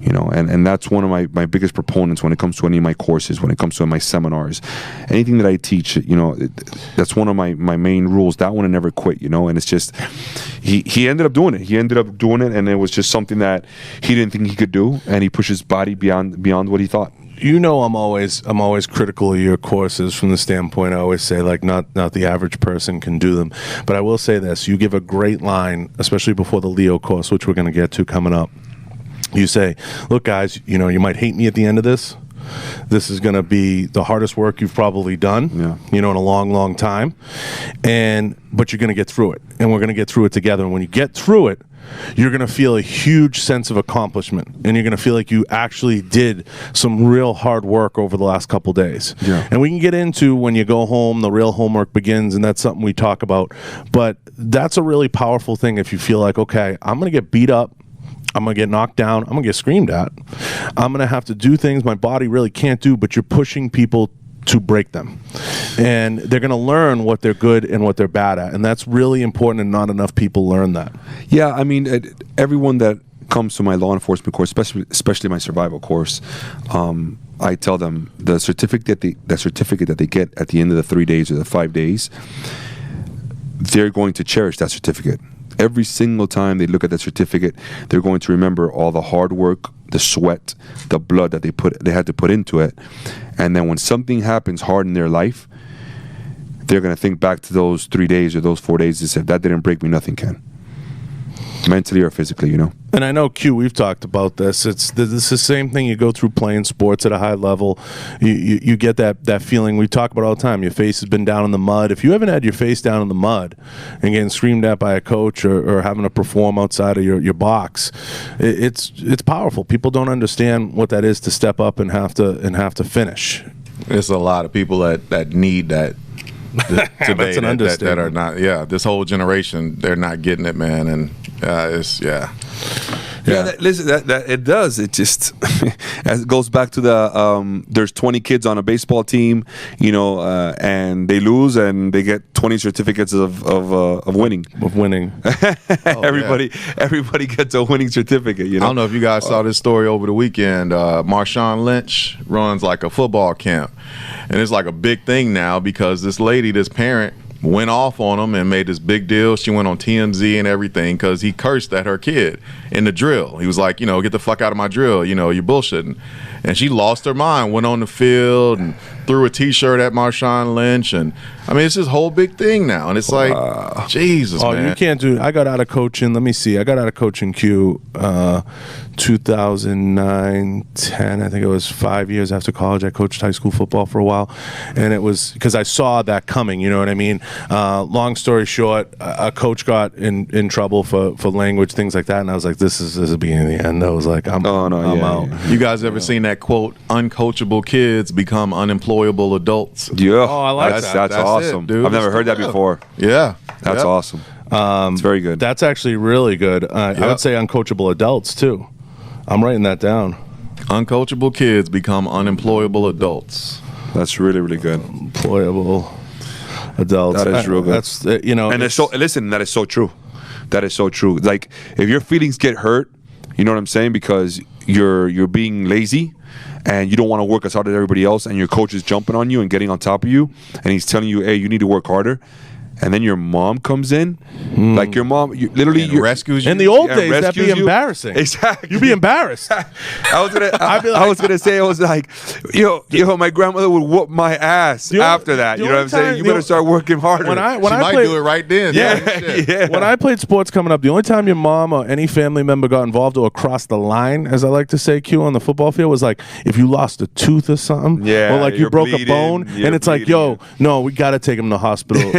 You know, and that's one of my biggest proponents when it comes to any of my courses, when it comes to my seminars, anything that I teach. You know, that's one of my main rules. That one, I never quit. You know, and it's just he ended up doing it. He ended up doing it, and it was just something that he didn't think he could do, and he pushed his body beyond what he thought. You know, I'm always critical of your courses from the standpoint. I always say, like, not the average person can do them, but I will say this: you give a great line, especially before the Leo course, which we're going to get to coming up. You say, look, guys, you know, you might hate me at the end of this. This is going to be the hardest work you've probably done, you know, in a long, long time. But you're going to get through it. And we're going to get through it together. And when you get through it, you're going to feel a huge sense of accomplishment. And you're going to feel like you actually did some real hard work over the last couple days. Yeah. And we can get into when you go home, the real homework begins. And that's something we talk about. But that's a really powerful thing if you feel like, okay, I'm going to get beat up. I'm going to get knocked down. I'm going to get screamed at. I'm going to have to do things my body really can't do, but you're pushing people to break them. And they're going to learn what they're good and what they're bad at. And that's really important, and not enough people learn that. Yeah, I mean, everyone that comes to my law enforcement course, especially my survival course, I tell them the certificate that they get at the end of the 3 days or the 5 days, they're going to cherish that certificate. Every single time they look at that certificate, they're going to remember all the hard work, the sweat, the blood that they had to put into it. And then when something happens hard in their life, they're going to think back to those 3 days or those 4 days and say, if that didn't break me, nothing can. Mentally or physically, you know. And I know, Q, we've talked about this. It's the same thing you go through playing sports at a high level. You get that feeling we talk about all the time. Your face has been down in the mud. If you haven't had your face down in the mud and getting screamed at by a coach or having to perform outside of your box, it's powerful. People don't understand what that is to step up and have to finish. There's a lot of people that need that. Today that are not, this whole generation, they're not getting it, man, and listen, that it does. It just as it goes back to the there's 20 kids on a baseball team, you know, and they lose and they get 20 certificates of winning. Of winning. Everybody gets a winning certificate. You know. I don't know if you guys saw this story over the weekend. Marshawn Lynch runs like a football camp, and it's like a big thing now because this parent went off on him and made this big deal. She went on TMZ and everything because he cursed at her kid in the drill. He was like, you know, get the fuck out of my drill. You know, you're bullshitting. And she lost her mind, went on the field and threw a T-shirt at Marshawn Lynch. And, I mean, it's this whole big thing now. And it's like, Jesus, man. You can't do it. I got out of coaching. Let me see. I got out of coaching Q 2009, 10. I think it was 5 years after college. I coached high school football for a while. And it was because I saw that coming. You know what I mean? Long story short, a coach got in trouble for language, things like that. And I was like, this is the beginning of the end. I was like, I'm out. Yeah. You guys ever seen that quote, uncoachable kids become unemployable adults? Yeah. Oh, I like that. That's awesome. It, dude. I've never heard that before. Yeah. That's awesome. It's very good. That's actually really good. I would say uncoachable adults, too. I'm writing that down. Uncoachable kids become unemployable adults. That's really, really good. Employable adults. That is real good. That's, you know. And that is so true. That is so true. Like, if your feelings get hurt, you know what I'm saying? Because you're being lazy and you don't want to work as hard as everybody else, and your coach is jumping on you and getting on top of you, and he's telling you, hey, you need to work harder. And then your mom comes in, like your mom, literally rescues you. In the old days, that'd be embarrassing. Exactly, you'd be embarrassed. I was gonna say, I was like, yo, my grandmother would whoop my ass after that. You know what I'm saying? You better start working harder. She might do it right then. Yeah. When I played sports coming up, the only time your mom or any family member got involved or crossed the line, as I like to say, Q, on the football field, was like if you lost a tooth or something, or like you broke a bone, and it's like, yo, no, we got to take him to the hospital.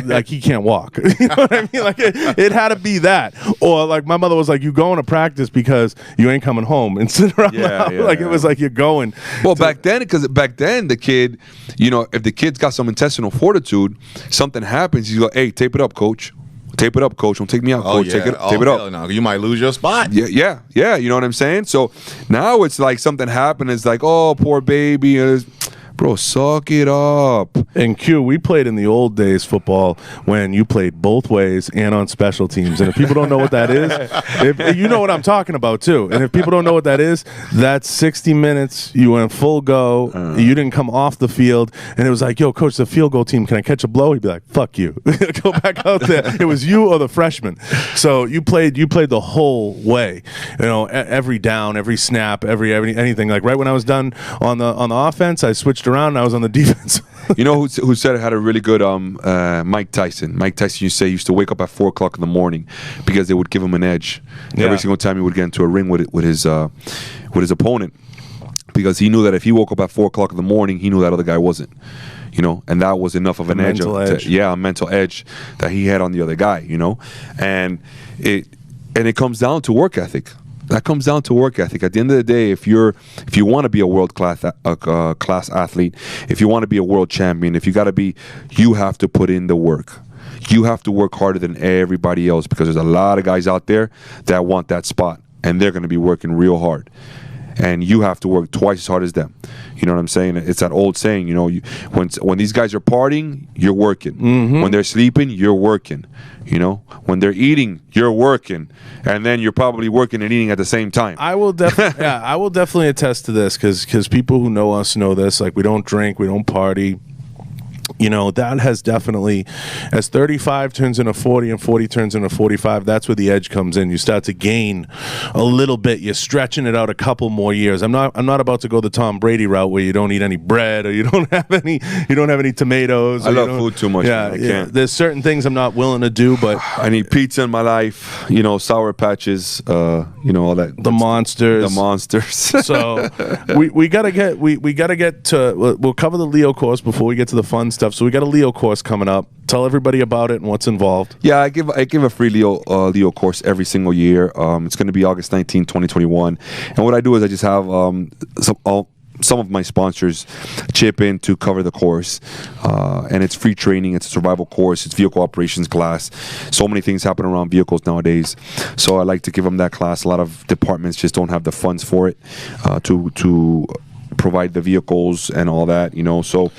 Like he can't walk. You know what I mean? Like it had to be that. Or like my mother was like, you going to practice because you ain't coming home and sit around the house. It was like you're going. Well, back then the kid, you know, if the kid's got some intestinal fortitude, something happens, you go, hey, tape it up, coach. Tape it up, coach. Don't take me out, coach. Tape it up. No, you might lose your spot. Yeah. You know what I'm saying? So now it's like something happened. It's like, oh, poor baby. Bro, suck it up. And Q, we played in the old days football when you played both ways and on special teams. And if people don't know what that is, if you know what I'm talking about too. And if people don't know what that is, that's 60 minutes. You went full go. You didn't come off the field. And it was like, yo, coach, the field goal team, can I catch a blow? He'd be like, fuck you. Go back out there. It was you or the freshman. So you played the whole way. You know, every down, every snap, every anything. Like right when I was done on the offense, I switched around and I was on the defense. You know who said it had a really good Mike Tyson. Mike Tyson used to wake up at 4 o'clock in the morning because they would give him an edge every single time he would get into a ring with his opponent, because he knew that if he woke up at 4 o'clock in the morning, he knew that other guy wasn't. You know, and that was enough of an edge. A mental edge that he had on the other guy. You know, and it comes down to work ethic. That comes down to work ethic. At the end of the day, if you want to be a world class athlete, if you want to be a world champion, you have to put in the work. You have to work harder than everybody else, because there's a lot of guys out there that want that spot, and they're going to be working real hard. And you have to work twice as hard as them. You know what I'm saying? It's that old saying, you know, when these guys are partying, you're working. Mm-hmm. When they're sleeping, you're working. You know, when they're eating, you're working, and then you're probably working and eating at the same time. I will definitely attest to this, because people who know us know this. Like, we don't drink, we don't party. You know, that has definitely, as 35 turns into 40 and 40 turns into 45, that's where the edge comes in. You start to gain a little bit. You're stretching it out a couple more years. I'm not about to go the Tom Brady route where you don't eat any bread, or you don't have any tomatoes. I love food too much. Yeah, man. I can't. There's certain things I'm not willing to do, but I need pizza in my life. You know, Sour Patches. You know, all that. The monsters. So we gotta get to. We'll cover the Leo course before we get to the fun stuff. So we got a Leo course coming up. Tell everybody about it and what's involved. Yeah, I give a free Leo course every single year. It's going to be August 19, 2021. And what I do is I just have some of my sponsors chip in to cover the course, and it's free training. It's a survival course. It's vehicle operations class. So many things happen around vehicles nowadays, so I like to give them that class. A lot of departments just don't have the funds for it to provide the vehicles and all that, you know. So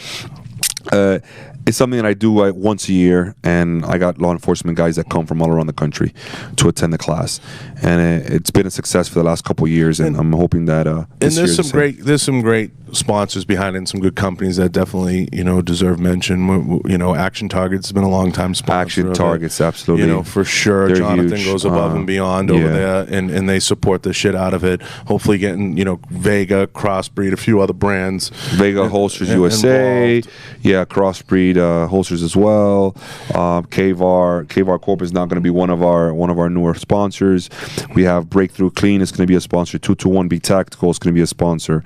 it's something that I do once a year, and I got law enforcement guys that come from all around the country to attend the class, and it's been a success for the last couple of years, and I'm hoping that there's some great sponsors behind it, and some good companies that definitely, you know, deserve mention. You know, Action Targets has been a long time sponsor. Action Targets, absolutely. You know, for sure. They're Jonathan huge. goes above and beyond over there, and they support the shit out of it. Hopefully getting, you know, Vega, Crossbreed, a few other brands. Vega Holsters USA, involved. Yeah, Crossbreed holsters as well. Kvar Corp is now going to be one of our newer sponsors. We have Breakthrough Clean is going to be a sponsor. 221B Tactical is going to be a sponsor.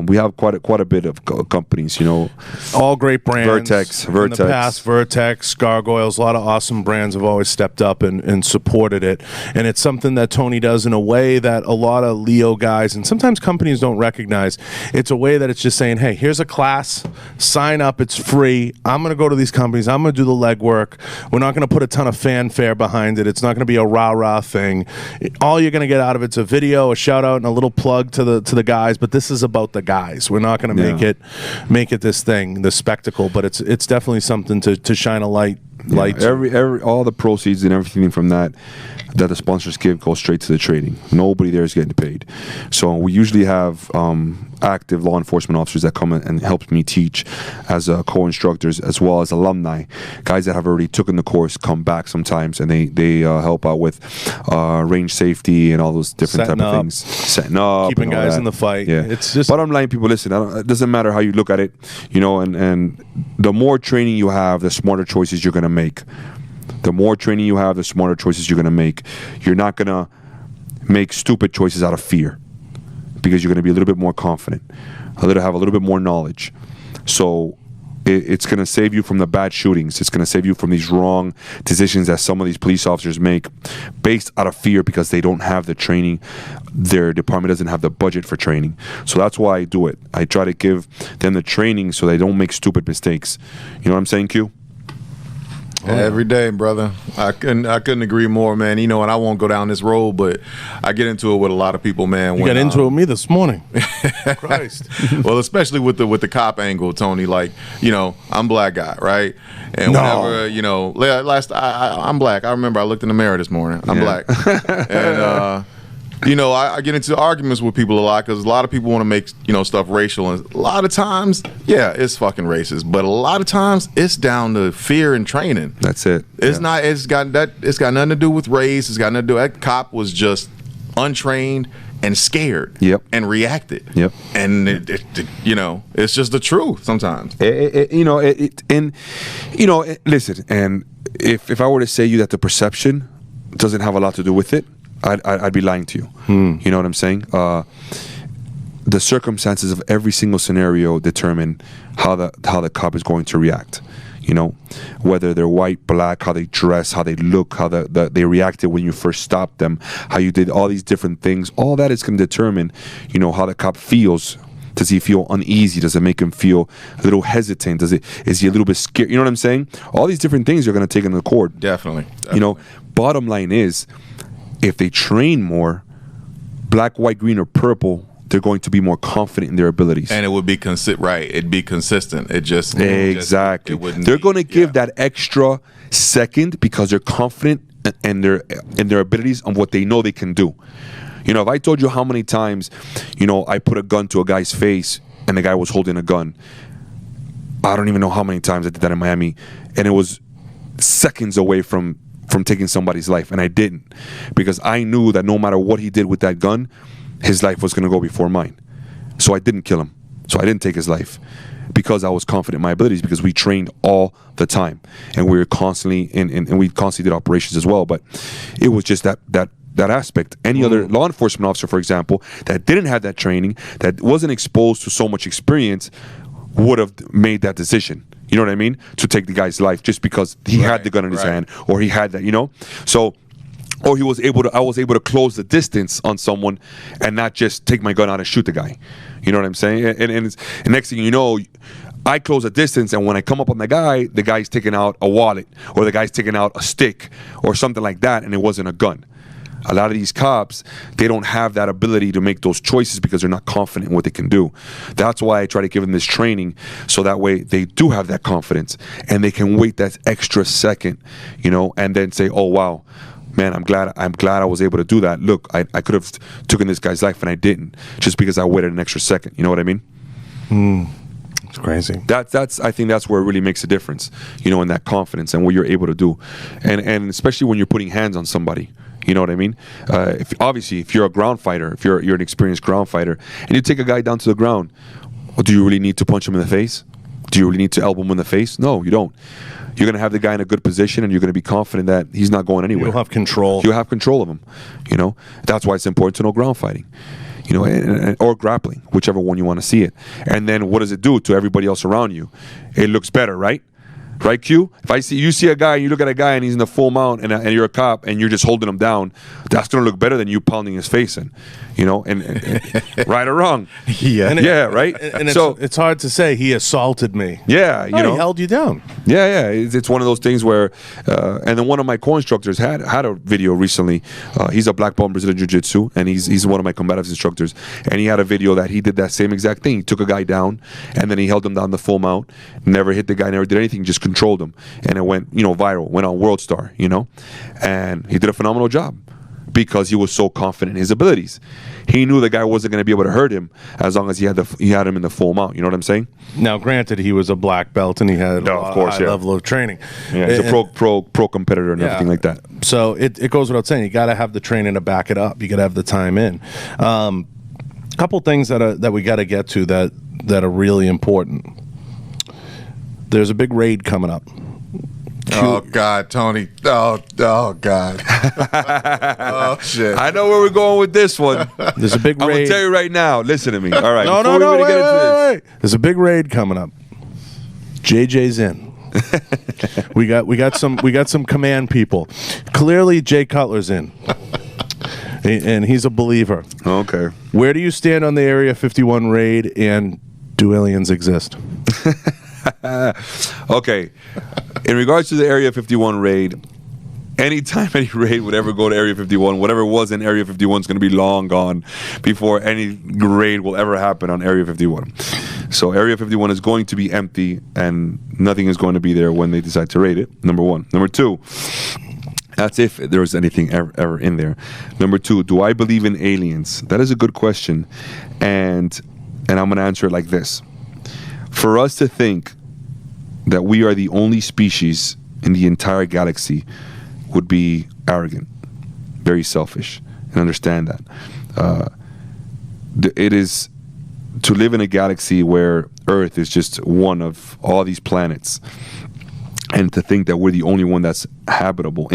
We have quite a bit of companies, you know. All great brands. Vertex. In the past, Vertex, Gargoyles, a lot of awesome brands have always stepped up and supported it. And it's something that Tony does in a way that a lot of Leo guys, and sometimes companies don't recognize. It's a way that it's just saying, hey, here's a class, sign up, it's free. I'm going to go to these companies, I'm going to do the legwork. We're not going to put a ton of fanfare behind it. It's not going to be a rah-rah thing. All you're going to get out of it's a video, a shout-out, and a little plug to the guys, but this is about the guys. We're not going to make it this thing, the spectacle, but it's definitely something to shine a light. All the proceeds and everything from that the sponsors give goes straight to the training. Nobody there is getting paid. So we usually have active law enforcement officers that come and help me teach as co-instructors, as well as alumni, guys that have already taken the course come back sometimes, and they help out with range safety and all those different type of things, setting up, keeping guys in the fight. Yeah, it's just bottom line, people, listen, it doesn't matter how you look at it, you know, and the more training you have, the smarter choices you're going to make. The more training you have, the smarter choices you're going to make. You're not going to make stupid choices out of fear, because you're going to be a little bit more confident, have a little bit more knowledge. So it's going to save you from the bad shootings. It's going to save you from these wrong decisions that some of these police officers make based out of fear, because they don't have the training. Their department doesn't have the budget for training. So that's why I do it. I try to give them the training so they don't make stupid mistakes. You know what I'm saying, Q? Every day, brother. I couldn't agree more, man. You know, and I won't go down this road, but I get into it with a lot of people, man. You got into it with me this morning. Christ. Well, especially with the cop angle, Tony. Like, you know, I'm a black guy, right? And whenever, you know, I'm black. I remember I looked in the mirror this morning. I'm black. And you know, I get into arguments with people a lot because a lot of people want to make, you know, stuff racial, and a lot of times, yeah, it's fucking racist, but a lot of times it's down to fear and training. That's it. It's not. It's got nothing to do with race. It's got nothing to do. That cop was just untrained and scared. Yep. And reacted. Yep. And you know, it's just the truth sometimes. Listen, and if I were to say you that the perception doesn't have a lot to do with it, I'd be lying to you. You know what I'm saying? The circumstances of every single scenario determine how the cop is going to react. You know, whether they're white, black, how they dress, how they look, how they reacted when you first stopped them, how you did all these different things. All that is going to determine, you know, how the cop feels. Does he feel uneasy? Does it make him feel a little hesitant? Is he a little bit scared? You know what I'm saying? All these different things are going to take into court. Definitely. You know, bottom line is, if they train more, black, white, green, or purple, they're going to be more confident in their abilities. And it would be it'd be consistent. It just exactly. They're going to give that extra second because they're confident in their abilities on what they know they can do. You know, if I told you how many times, you know, I put a gun to a guy's face and the guy was holding a gun, I don't even know how many times I did that in Miami, and it was seconds away from taking somebody's life, and I didn't, because I knew that no matter what he did with that gun, his life was going to go before mine. So I didn't kill him. So I didn't take his life because I was confident in my abilities, because we trained all the time, and we were constantly and we constantly did operations as well. But it was just that aspect. Any other law enforcement officer, for example, that didn't have that training, that wasn't exposed to so much experience, would have made that decision. You know what I mean? To take the guy's life just because he had the gun in his hand, or he had that, you know? So, or I was able to close the distance on someone and not just take my gun out and shoot the guy. You know what I'm saying? And next thing you know, I close the distance, and when I come up on the guy's taking out a wallet, or the guy's taking out a stick or something like that, and it wasn't a gun. A lot of these cops, they don't have that ability to make those choices because they're not confident in what they can do. That's why I try to give them this training, so that way they do have that confidence and they can wait that extra second, you know, and then say, oh wow, man, I'm glad I was able to do that. Look, I could have taken this guy's life and I didn't, just because I waited an extra second. You know what I mean? It's crazy. I think that's where it really makes a difference, you know, in that confidence and what you're able to do, and especially when you're putting hands on somebody. You know what I mean? If you're a ground fighter, if you're an experienced ground fighter, and you take a guy down to the ground, well, do you really need to punch him in the face? Do you really need to elbow him in the face? No, you don't. You're going to have the guy in a good position, and you're going to be confident that he's not going anywhere. You'll have control. You'll have control of him. You know, that's why it's important to know ground fighting. You know, or grappling, whichever one you want to see it. And then what does it do to everybody else around you? It looks better, right? Right, Q? If you see a guy, and you look at a guy and he's in the full mount, and you're a cop and you're just holding him down, that's going to look better than you pounding his face in, you know, and right or wrong. Yeah, right? And it's hard to say he assaulted me. Yeah, you know. He held you down. Yeah. It's one of those things where, and then one of my co-instructors had a video recently. He's a black belt in Brazilian Jiu-Jitsu, and he's one of my combatives instructors, and he had a video that he did that same exact thing. He took a guy down, and then he held him down the full mount, never hit the guy, never did anything, just controlled him, and it went, you know, viral, went on World Star, you know, and he did a phenomenal job because he was so confident in his abilities. He knew the guy wasn't going to be able to hurt him as long as he had him in the full mount. You know what I'm saying? Now, granted, he was a black belt and he had a high level of training. Yeah, he's a pro competitor and everything like that. So it goes without saying, you got to have the training to back it up. You got to have the time in. Couple things that we got to get to that are really important. There's a big raid coming up. Oh God, Tony! Oh God! Oh shit! I know where we're going with this one. There's a big raid. I'm gonna tell you right now. Listen to me. All right. No. Wait. There's a big raid coming up. JJ's in. we got some command people. Clearly, Jay Cutler's in, and he's a believer. Okay. Where do you stand on the Area 51 raid, and do aliens exist? Okay. In regards to the Area 51 raid, anytime any raid would ever go to Area 51, whatever was in Area 51 is going to be long gone before any raid will ever happen on Area 51. So Area 51 is going to be empty and nothing is going to be there when they decide to raid it, number one. Number two, that's if there's anything ever in there. Number two, do I believe in aliens? That is a good question. And I'm going to answer it like this. For us to think that we are the only species in the entire galaxy would be arrogant, very selfish, and understand that. It is to live in a galaxy where Earth is just one of all these planets, and to think that we're the only one that's inhabitable,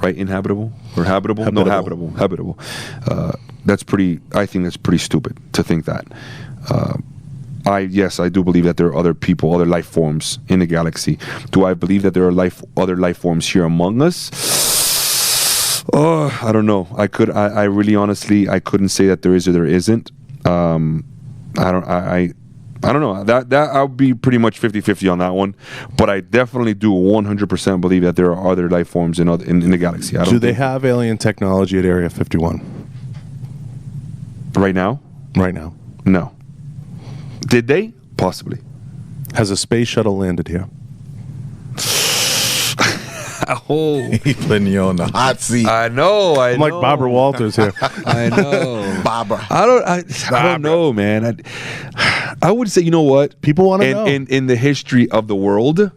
right? Inhabitable or habitable? No, habitable. That's pretty. I think that's pretty stupid to think that. Yes, I do believe that there are other people, other life forms in the galaxy. Do I believe that there are other life forms here among us? Oh, I don't know. I really honestly, I couldn't say that there is or there isn't. I don't know. That I'll be pretty much 50-50 on that one. But I definitely do 100% believe that there are other life forms in the galaxy. Do they have alien technology at Area 51? Right now? Right now. No. Did they? Possibly. Has a space shuttle landed here? Oh, He's putting you on the hot seat. I know. I'm like Barbara Walters here. I know. Barbara. I don't know, man. I would say, you know what? People want to know. In the history of the world,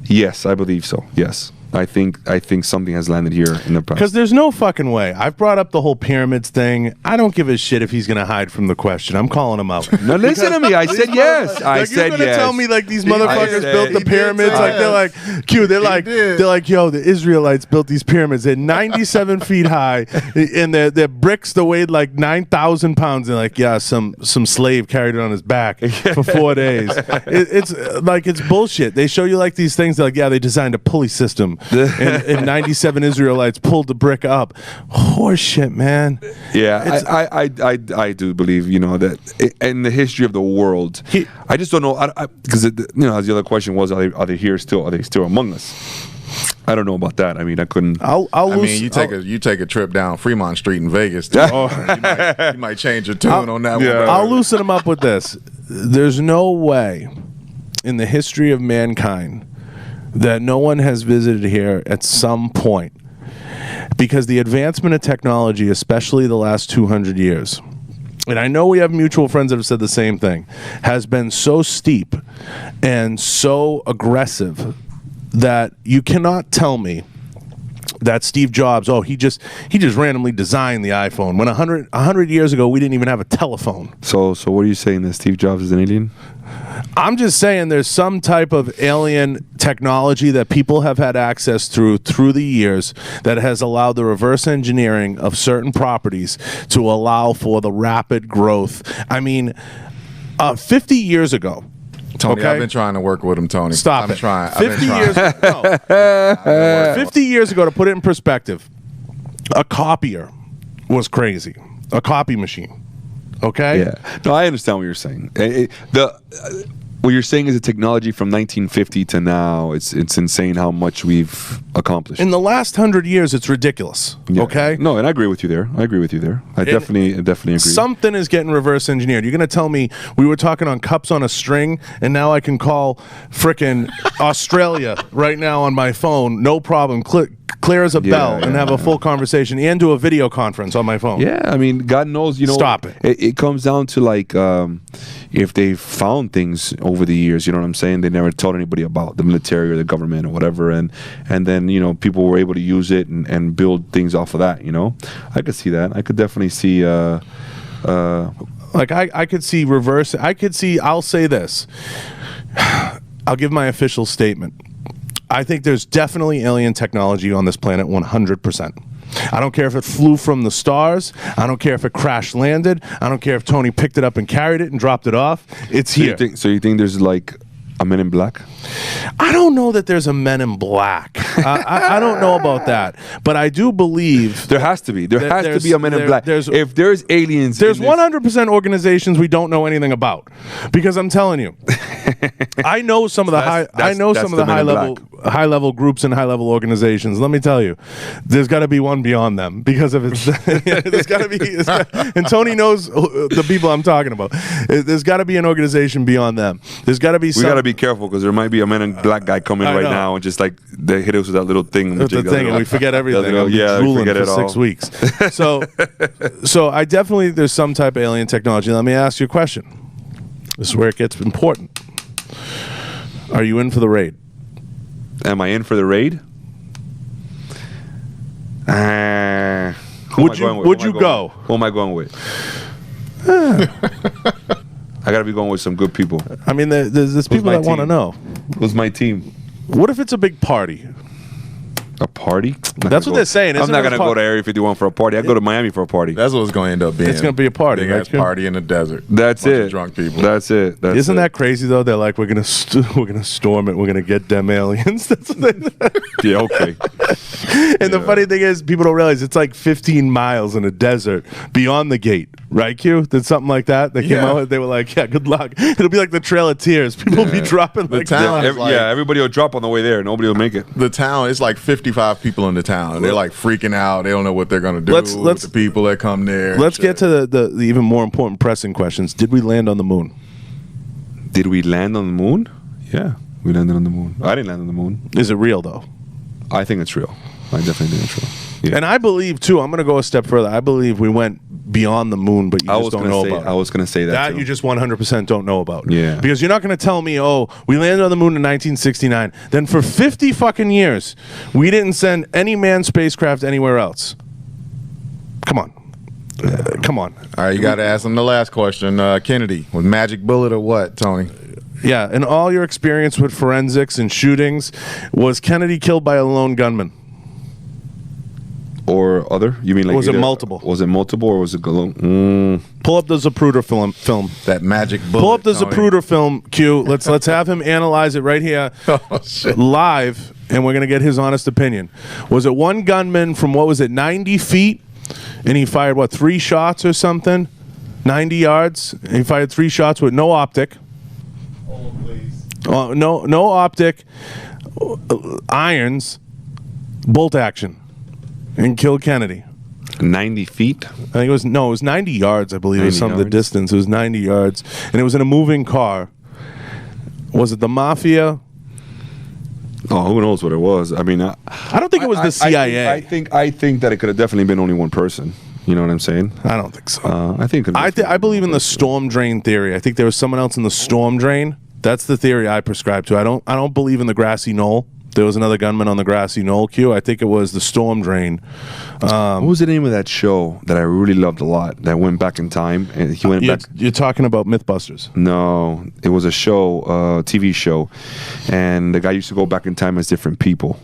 yes, I believe so. Yes. I think something has landed here in the past. Because there's no fucking way. I've brought up the whole pyramids thing. I don't give a shit if he's going to hide from the question. I'm calling him out. No, listen to me. I said yes. I said you're gonna yes. tell me like these motherfuckers built the pyramids. Like they're like, yo, the Israelites built these pyramids. They're 97 feet high, and they're bricks that weighed like 9,000 pounds. And like, yeah, some slave carried it on his back for 4 days. It's bullshit. They show you like these things. They're like, yeah, they designed a pulley system. and 97 Israelites pulled the brick up. Horse shit, man. Yeah, I do believe, that in the history of the world, I just don't know, because as the other question was, are they here still? Are they still among us? I don't know about that. I mean, I couldn't. You take a trip down Fremont Street in Vegas. You might change your tune on that one. I'll loosen them up with this. There's no way in the history of mankind that no one has visited here at some point, because the advancement of technology, especially the last 200 years, and I know we have mutual friends that have said the same thing, has been so steep and so aggressive that you cannot tell me that Steve Jobs, he just randomly designed the iPhone, when 100 years ago we didn't even have a telephone. So what are you saying, that Steve Jobs is an alien? I'm just saying there's some type of alien technology that people have had access through the years that has allowed the reverse engineering of certain properties to allow for the rapid growth. I mean, 50 years ago, Tony, okay? I've been trying to work with him, Tony. Stop I'm it. trying. 50 years no. 50 years ago, to put it in perspective, a copier was crazy. A copy machine. Okay? Yeah. No, I understand what you're saying. What you're saying is the technology from 1950 to now, it's insane how much we've accomplished. In the last 100 years, it's ridiculous. Yeah. Okay? No, and I agree with you there. I definitely agree. Something is getting reverse engineered. You're going to tell me we were talking on cups on a string, and now I can call frickin' Australia right now on my phone, no problem. Clear as a bell, and have a full conversation, and do a video conference on my phone. Yeah, I mean, God knows, Stop it. It comes down to like, if they found things over the years, you know what I'm saying? They never told anybody about, the military or the government or whatever, and then people were able to use it and build things off of that. I could see that. I could definitely see. I could see reverse. I'll say this. I'll give my official statement. I think there's definitely alien technology on this planet, 100%. I don't care if it flew from the stars. I don't care if it crash landed. I don't care if Tony picked it up and carried it and dropped it off. It's here. So you think there's like A Men in Black? I don't know that there's a Men in Black. I don't know about that, but I do believe There has to be. There has to be a Men in Black. If there's aliens, there's 100% organizations we don't know anything about, because I'm telling you, I know some of the high level groups and high level organizations. Let me tell you, there's got to be one beyond them, because if it's there's got to be, and Tony knows the people I'm talking about. There's got to be an organization beyond them. There's got to be. We got to be careful, because there might be a Men in Black guy coming right now and just like they hit us with that little thing. And we forget everything. Yeah, we forget it all. 6 weeks. So I definitely think there's some type of alien technology. Let me ask you a question. This is where it gets important. Are you in for the raid? Am I in for the raid? Would you go? Who am I going with? I gotta be going with some good people. I mean, there's people that want to know. Who's my team? What if it's a big party? A party? That's what they're saying. I'm not going to go to Area 51 for a party. I go to Miami for a party. That's what it's going to end up being. It's going to be a party. Big ass party in the desert. That's Bunch it. of drunk people. That's it. Isn't that crazy though? They're like, we're gonna storm it. We're gonna get them aliens. That's what they. Yeah. Okay. And the funny thing is, people don't realize it's like 15 miles in a desert beyond the gate, right? Q? Did something like that? They came out. They were like, yeah, good luck. It'll be like the Trail of Tears. People will be dropping the like town. Everybody will drop on the way there. Nobody will make it. The town is like 55 people in the town. They're like freaking out. They don't know what they're gonna do with the people that come there. Let's get to the even more important pressing questions. Did we land on the moon? Did we land on the moon? Yeah, we landed on the moon. I didn't land on the moon. Is it real though? I think it's real. I definitely think it's real. Yeah. And I believe too. I'm going to go a step further. I believe we went beyond the moon, but you just don't know about. I was going to say that too. You just 100% don't know about. Yeah. Because you're not going to tell me, oh, we landed on the moon in 1969. Then for 50 fucking years, we didn't send any manned spacecraft anywhere else. Come on. Come on. All right, you got to ask him the last question. Kennedy, with magic bullet or what, Tony? Yeah, in all your experience with forensics and shootings, was Kennedy killed by a lone gunman? Or other? You mean like? Was it multiple? Was it multiple or was it alone? Pull up the Zapruder film. That magic bullet. Pull up the Tony. Zapruder film, Q. Let's have him analyze it right here, live, and we're gonna get his honest opinion. Was it one gunman from 90 feet, and he fired 3 shots or something, 90 yards? And he fired 3 shots with no optic. Oh please. No optic. Irons, bolt action. And killed Kennedy. 90 feet? I think it was 90 yards, I believe. It was some of the yards? distance. It was 90 yards. And it was in a moving car. Was it the mafia? Oh, who knows what it was? I mean, I don't think it was the CIA. I think that it could have definitely been only one person. You know what I'm saying? I don't think so. I think I believe in the storm drain theory. I think there was someone else in the storm drain. That's the theory I prescribe to. I don't believe in the grassy knoll. There was another gunman on the grassy knoll, Q. I think it was the storm drain. What was the name of that show that I really loved a lot that went back in time? And he went back. You're talking about Mythbusters. No, it was a show, TV show, and the guy used to go back in time as different people.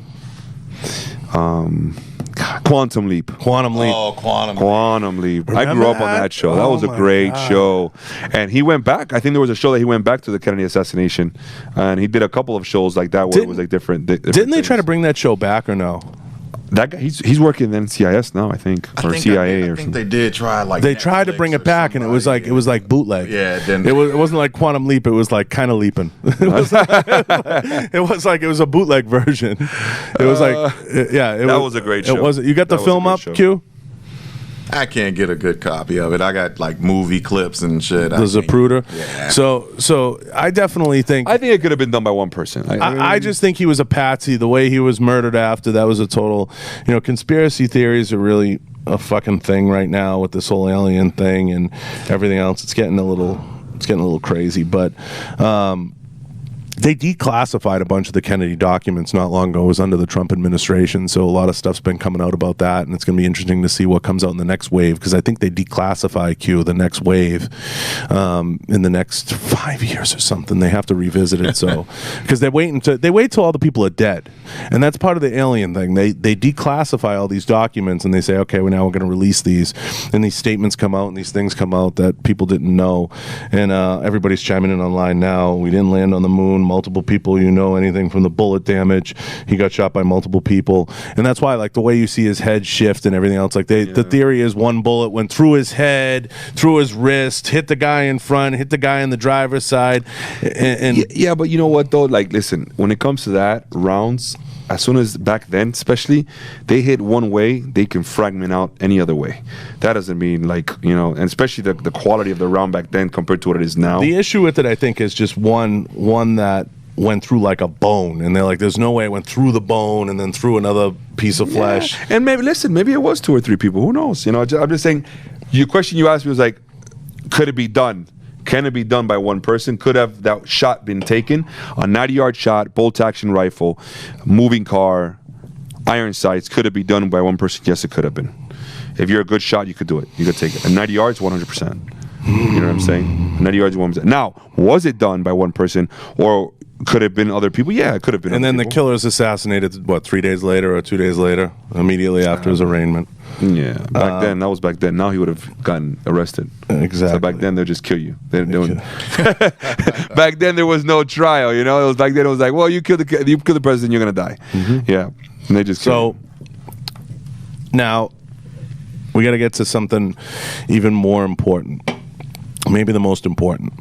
Quantum Leap. Oh, Quantum Leap. I grew up on that show. That was a great show. And he went back. I think there was a show that he went back to the Kennedy assassination. And he did a couple of shows like that where it was like different didn't they try to bring that show back or no? That guy, he's working in NCIS now, I think, or CIA or something. I think they did try they tried to bring it back, and it was like bootleg. Yeah, it didn't. It wasn't like Quantum Leap. It was like kind of leaping. It was a bootleg version. It was that was a great show. It was. You got the film up, Q? I can't get a good copy of it. I got like movie clips and shit. The Zapruder. Yeah. So I definitely think. I think it could have been done by one person. I just think he was a patsy. The way he was murdered after, that was a total. Conspiracy theories are really a fucking thing right now with this whole alien thing and everything else. It's getting a little crazy, but. They declassified a bunch of the Kennedy documents not long ago. It was under the Trump administration, so a lot of stuff's been coming out about that, and it's going to be interesting to see what comes out in the next wave, because I think they declassify the next wave in the next 5 years or something. They have to revisit it, so because they wait till all the people are dead, and that's part of the alien thing. They declassify all these documents, and they say, okay, well, now we're going to release these, and these statements come out, and these things come out that people didn't know, and everybody's chiming in online now. We didn't land on the moon. multiple people. You know anything from the bullet damage. He got shot by multiple people. And that's why, like, the way you see his head shift and everything else, like, the theory is one bullet went through his head, through his wrist, hit the guy in front, hit the guy on the driver's side. And yeah, but you know what, though? Like, listen, when it comes to that, rounds, as soon as back then, especially, they hit one way, they can fragment out any other way. That doesn't mean, like, you know, and especially the quality of the round back then compared to what it is now. The issue with it, I think, is just one that went through like a bone, and they're like, there's no way it went through the bone and then through another piece of flesh. And maybe, listen, maybe it was 2 or 3 people. Who knows? You know, I'm just saying, your question you asked me was like, could it be done? Can it be done by one person? Could have that shot been taken? A 90-yard shot, bolt-action rifle, moving car, iron sights. Could it be done by one person? Yes, it could have been. If you're a good shot, you could do it. You could take it. And 90 yards, 100%. You know what I'm saying? 90 yards, 100%. Now, was it done by one person, or could it have been other people? Yeah, it could have been. And then people. the killer's assassinated, what, 3 days later or 2 days later, immediately after his arraignment. Yeah, back then, that was back then. Now he would have gotten arrested. Exactly. So back then, they'll just kill you. They don't. Back then, there was no trial. You know, it was back then. It was like, well, you killed the president, you're gonna die. Yeah, and they just so. Now, we got to get to something even more important. Maybe the most important.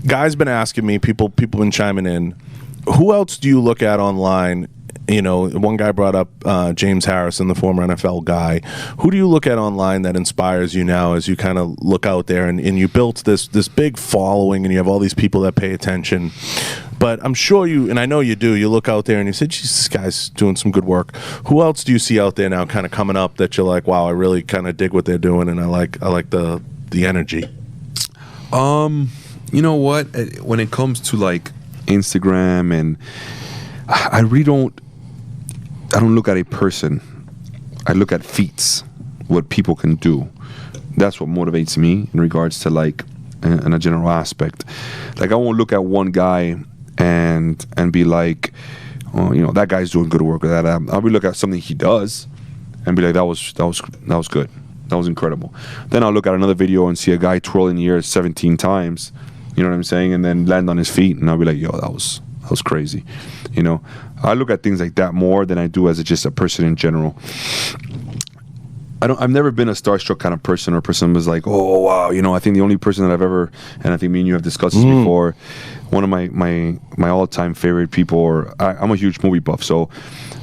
Guys been asking me, people been chiming in, who else do you look at online? You know, one guy brought up James Harrison, the former NFL guy. Who do you look at online that inspires you now as you kind of look out there and you built this big following and you have all these people that pay attention? But I'm sure you, and I know you do, you look out there and you say, geez, this guy's doing some good work. Who else do you see out there now kind of coming up that you're like, wow, I really kind of dig what they're doing and I like the energy? You know what? When it comes to like Instagram, and I really don't look at a person. I look at feats, what people can do. That's what motivates me in regards to like in a general aspect. Like I won't look at one guy and be like, oh, you know, that guy's doing good work or that. I'll be look at something he does and be like, that was good. That was incredible. Then I'll look at another video and see a guy twirl in the air 17 times. You know what I'm saying? And then land on his feet, and I'll be like, yo, that was crazy. You know, I look at things like that more than I do as just a person in general. I've never been a starstruck kind of person, or a person was like, oh wow, you know. I think the only person that I've ever, and I think me and you have discussed this before, one of my all-time favorite people, or I'm a huge movie buff, so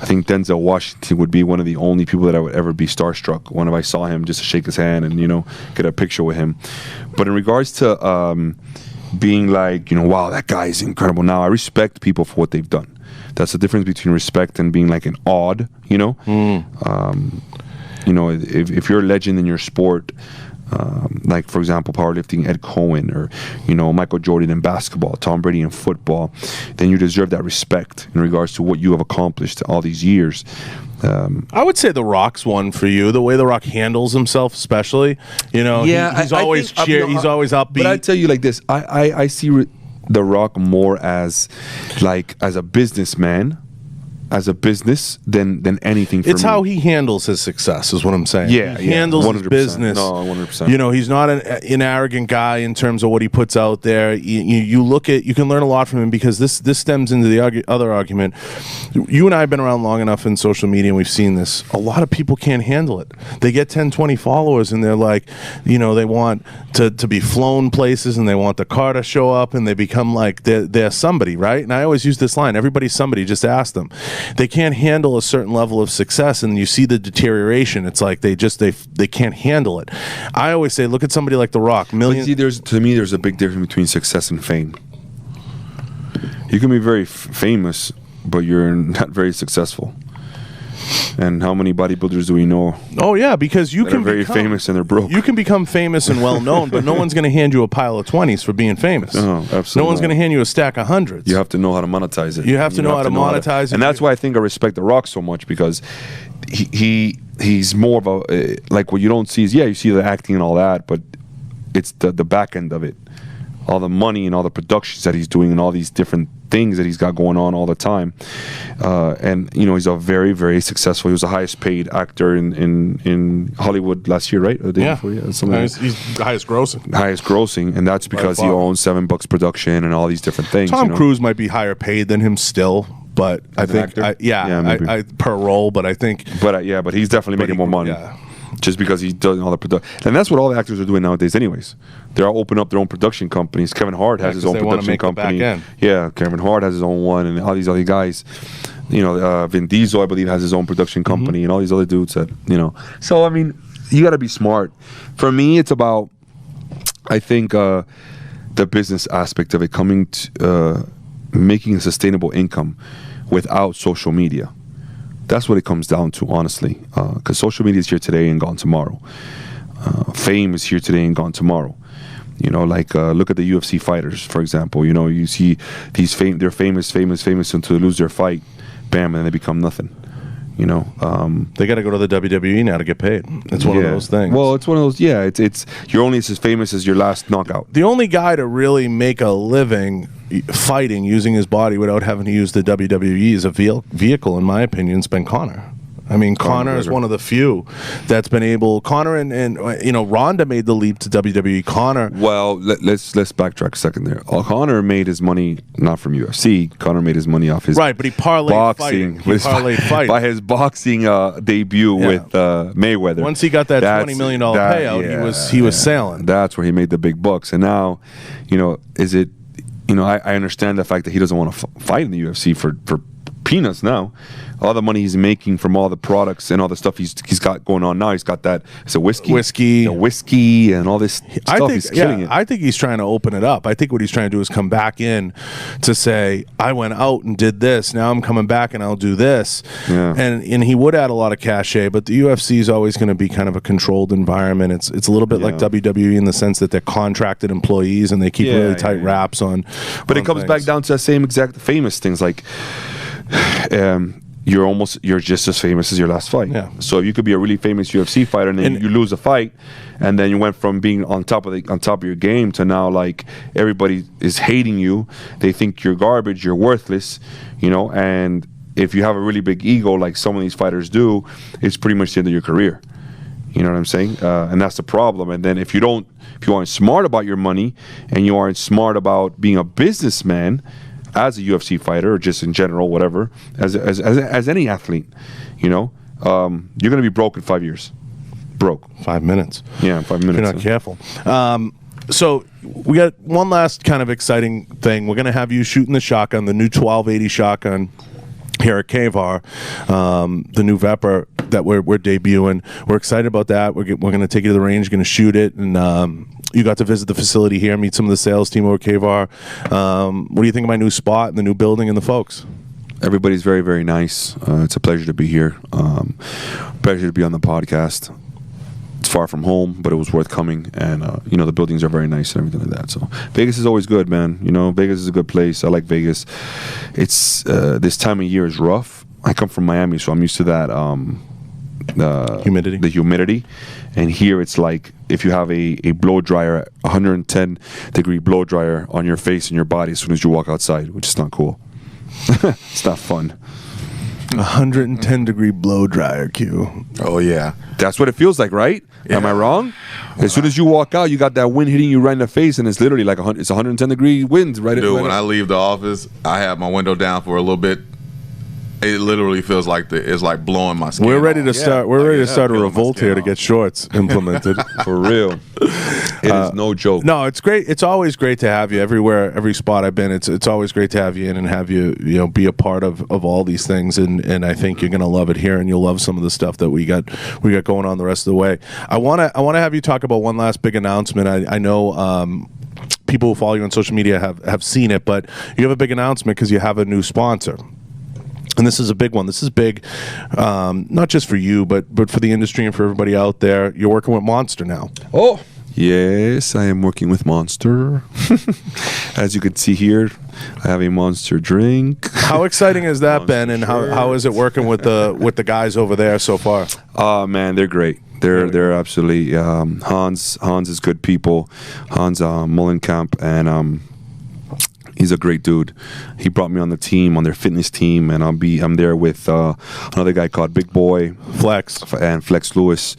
I think Denzel Washington would be one of the only people that I would ever be starstruck when I saw him, just to shake his hand and, you know, get a picture with him. But in regards to being like, you know, wow, that guy is incredible. Now I respect people for what they've done. That's the difference between respect and being like an awed, you know. You know, if you're a legend in your sport, like for example powerlifting, Ed Cohen, or you know, Michael Jordan in basketball, Tom Brady in football, then you deserve that respect in regards to what you have accomplished all these years. I would say The Rock's one for you. The way The Rock handles himself, especially, you know, yeah, he's always he's always upbeat. But I tell you like this, I see The Rock more as like as a businessman, as a business than anything for it's me. how he handles his success is what I'm saying. Yeah, he handles his 100%. business. No, 100%. You know, he's not an arrogant guy in terms of what he puts out there. You look at, you can learn a lot from him, because this stems into the other argument. You and I have been around long enough in social media, and we've seen this. A lot of people can't handle it. They get 10, 20 followers, and they're like, you know, they want to be flown places, and they want the car to show up, and they become like they're somebody, right? And I always use this line, everybody's somebody, just ask them. They can't handle a certain level of success, and you see the deterioration. It's like they can't handle it. I always say, look at somebody like The Rock. But see, to me, there's a big difference between success and fame. You can be very famous, but you're not very successful. And how many bodybuilders do we know? Oh yeah, because you can be very famous and they're broke. You can become famous and well known, but no one's going to hand you a pile of 20s for being famous. No, absolutely. No one's going to hand you a stack of hundreds. You have to know how to monetize it. You have to know how to monetize it. And that's why I think I respect The Rock so much, because he's more of a like what you don't see is, yeah, you see the acting and all that, but it's the back end of it. all the money and all the productions that he's doing and all these different things that he's got going on all the time. And you know, he's a very, very successful. He was the highest paid actor in Hollywood last year, right? Or the day before, he's the highest grossing. Highest grossing, and that's because he owns $7 Production and all these different things. Tom Cruise might be higher paid than him still, but I think I per role. But I think, but he's definitely making more money. Yeah. Just because he's doing all the production. And that's what all the actors are doing nowadays anyways. They're all opening up their own production companies. Kevin Hart has his own production company. Yeah, Kevin Hart has his own one, and all these other guys. You know, Vin Diesel, I believe, has his own production company, and all these other dudes that, you know. So, I mean, you got to be smart. For me, it's about, I think, the business aspect of it, coming to making a sustainable income without social media. That's what it comes down to, honestly, because social media is here today and gone tomorrow. Fame is here today and gone tomorrow. You know, like look at the UFC fighters, for example. You know, you see they're famous until they lose their fight, bam, and then they become nothing. You know, they got to go to the WWE now to get paid. It's one of those things. Well, it's one of those. Yeah, it's you're only as famous as your last knockout. The only guy to really make a living fighting using his body without having to use the WWE as a vehicle, in my opinion, has been Conor. I mean, Conor is one of the few that's been able. Conor and you know, Ronda made the leap to WWE. Conor. Well, let's backtrack a second there. Conor made his money not from UFC. Conor made his money off his but he parlayed boxing. By his boxing debut with Mayweather. Once he got that $20 million payout, he was sailing. That's where he made the big bucks. And now, you know, I understand the fact that he doesn't want to fight in the UFC for peanuts now. All the money he's making from all the products and all the stuff he's got going on now. He's got that. It's a whiskey and all this stuff. He's killing it. I think he's trying to open it up. I think what he's trying to do is come back in to say, I went out and did this. Now I'm coming back and I'll do this. Yeah. And he would add a lot of cachet, but the UFC is always going to be kind of a controlled environment. It's a little bit like WWE in the sense that they're contracted employees and they keep really tight wraps on. But it comes back down to that same exact famous things like. You're just as famous as your last fight. Yeah. So you could be a really famous UFC fighter and then you lose a fight, and then you went from being on top of your game to now like everybody is hating you. They think you're garbage, you're worthless, you know. And if you have a really big ego like some of these fighters do, it's pretty much the end of your career. You know what I'm saying? And that's the problem. And then if you aren't smart about your money and you aren't smart about being a businessman, as a UFC fighter or just in general, whatever, as any athlete, you know, you're going to be broke in 5 years. Broke. 5 minutes. Yeah, 5 minutes. If you're not careful. So we got one last kind of exciting thing. We're going to have you shooting the shotgun, the new 1280 shotgun here at Kavar, the new Vepr that we're debuting. We're excited about that. We're going to take you to the range, going to shoot it, and you got to visit the facility here, meet some of the sales team over at Kavar. What do you think of my new spot and the new building and the folks? Everybody's very, very nice. It's a pleasure to be here. Pleasure to be on the podcast. It's far from home, but it was worth coming. And, you know, the buildings are very nice and everything like that. So Vegas is always good, man. You know, Vegas is a good place. I like Vegas. It's this time of year is rough. I come from Miami, so I'm used to that humidity. The humidity. And here it's like if you have a blow dryer, 110-degree blow dryer on your face and your body as soon as you walk outside, which is not cool. It's not fun. 110-degree blow dryer, Q. Oh, yeah. That's what it feels like, right? Yeah. Am I wrong? As soon as you walk out, you got that wind hitting you right in the face, and it's literally like it's 110-degree wind right. Dude, when I leave the office, I have my window down for a little bit. It literally feels like it's like blowing my skin. We're ready to start. We're ready to start a revolt here to get shorts implemented. For real, it is no joke. No, it's great. It's always great to have you everywhere, every spot I've been. It's always great to have you in and have you be a part of all these things. And I think you're gonna love it here, and you'll love some of the stuff that we got going on the rest of the way. I wanna have you talk about one last big announcement. I know. People who follow you on social media have seen it, but you have a big announcement because you have a new sponsor. And this is a big one. This is big, not just for you, but for the industry and for everybody out there. You're working with Monster now. Oh, yes, I am working with Monster. As you can see here, I have a Monster drink. How exciting has that been, and how is it working with the guys over there so far? Oh man, they're great. They're absolutely Hans is good people. Hans Mullenkamp, and he's a great dude. He brought me on the team, on their fitness team, and I'm there with another guy called Big Boy Flex and Flex Lewis,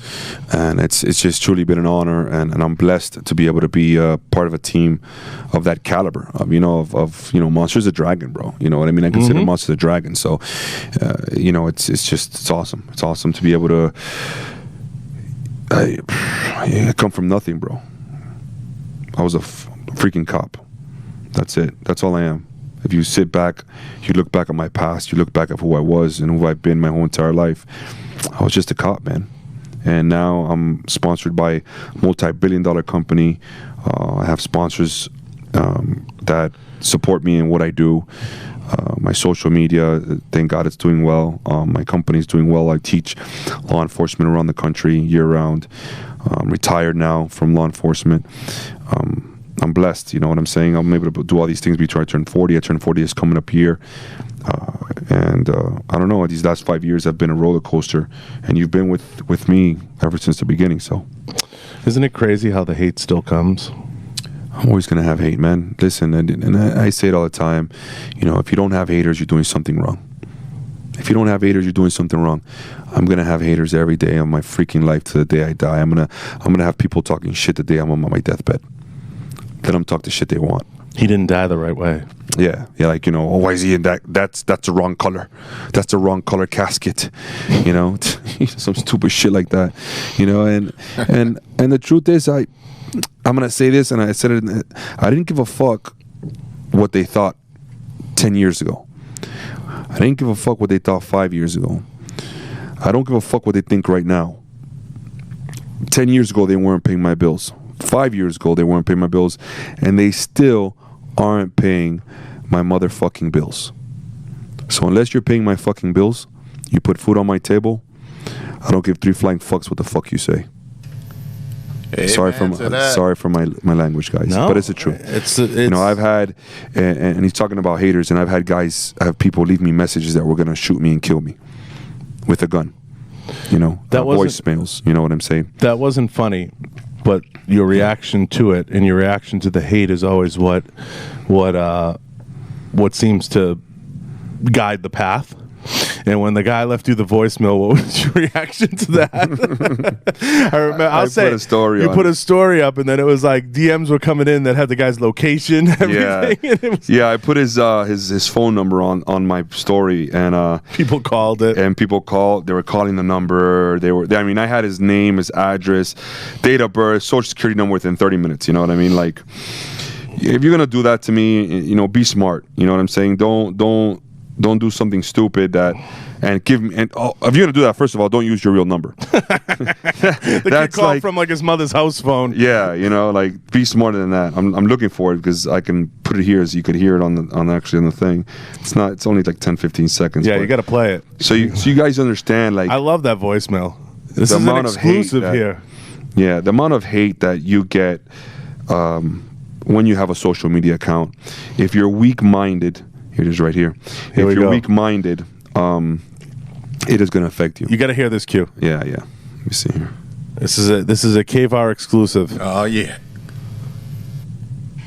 and it's just truly been an honor, and I'm blessed to be able to be part of a team of that caliber. Of Monsters the Dragon, bro. You know what I mean? I consider Monsters the Dragon. So, it's awesome. It's awesome to be able to. I come from nothing, bro. I was a freaking cop. That's it. That's all I am. If you sit back, you look back at my past, you look back at who I was and who I've been my whole entire life, I was just a cop, man. And now I'm sponsored by a multi-billion-dollar company. I have sponsors that support me in what I do. My social media, thank God it's doing well. My company's doing well. I teach law enforcement around the country year-round. I'm retired now from law enforcement. I'm blessed, you know what I'm saying? I'm able to do all these things before I turn 40. I turn 40 this coming up year. And I don't know, these last 5 years have been a roller coaster. And you've been with me ever since the beginning, so. Isn't it crazy how the hate still comes? I'm always going to have hate, man. Listen, and I say it all the time. If you don't have haters, you're doing something wrong. If you don't have haters, you're doing something wrong. I'm gonna have haters every day of my freaking life to the day I die. I'm gonna have people talking shit the day I'm on my deathbed. Let them talk the shit they want. He didn't die the right way. Yeah, why is he in that? That's the wrong color. That's the wrong color casket. Some stupid shit like that. And the truth is, I'm gonna say this, and I said it. I didn't give a fuck what they thought 10 years ago. I didn't give a fuck what they thought 5 years ago. I don't give a fuck what they think right now. 10 years ago, they weren't paying my bills. 5 years ago, they weren't paying my bills. And they still aren't paying my motherfucking bills. So unless you're paying my fucking bills, you put food on my table, I don't give three flying fucks what the fuck you say. Sorry for my language, guys, but it's the truth. It's I've had, and he's talking about haters, and I've had people leave me messages that were gonna shoot me and kill me with a gun. That voicemails. You know what I'm saying? That wasn't funny, but your reaction to it and your reaction to the hate is always what seems to guide the path. And when the guy left you the voicemail, what was your reaction to that? I remember. You put a story up, and then it was like DMs were coming in that had the guy's location, everything. Yeah. I put his phone number on my story, and people called it. And people called. They were calling the number. I had his name, his address, date of birth, social security number within 30 minutes. You know what I mean? Like, if you're gonna do that to me, be smart. You know what I'm saying? Don't do something stupid if you're gonna do that, first of all, don't use your real number. The kid called from his mother's house phone. Yeah, be smarter than that. I'm looking for it because I can put it here so you could hear it on the thing. It's only like 10-15 seconds. Yeah, you gotta play it. So you guys understand, like, I love that voicemail. This is an exclusive here. Yeah, the amount of hate that you get when you have a social media account. If you're weak-minded, here it is right here. If you're weak-minded, it is going to affect you. You got to hear this cue. Yeah. Let me see here. This is a KVAR exclusive. Oh yeah.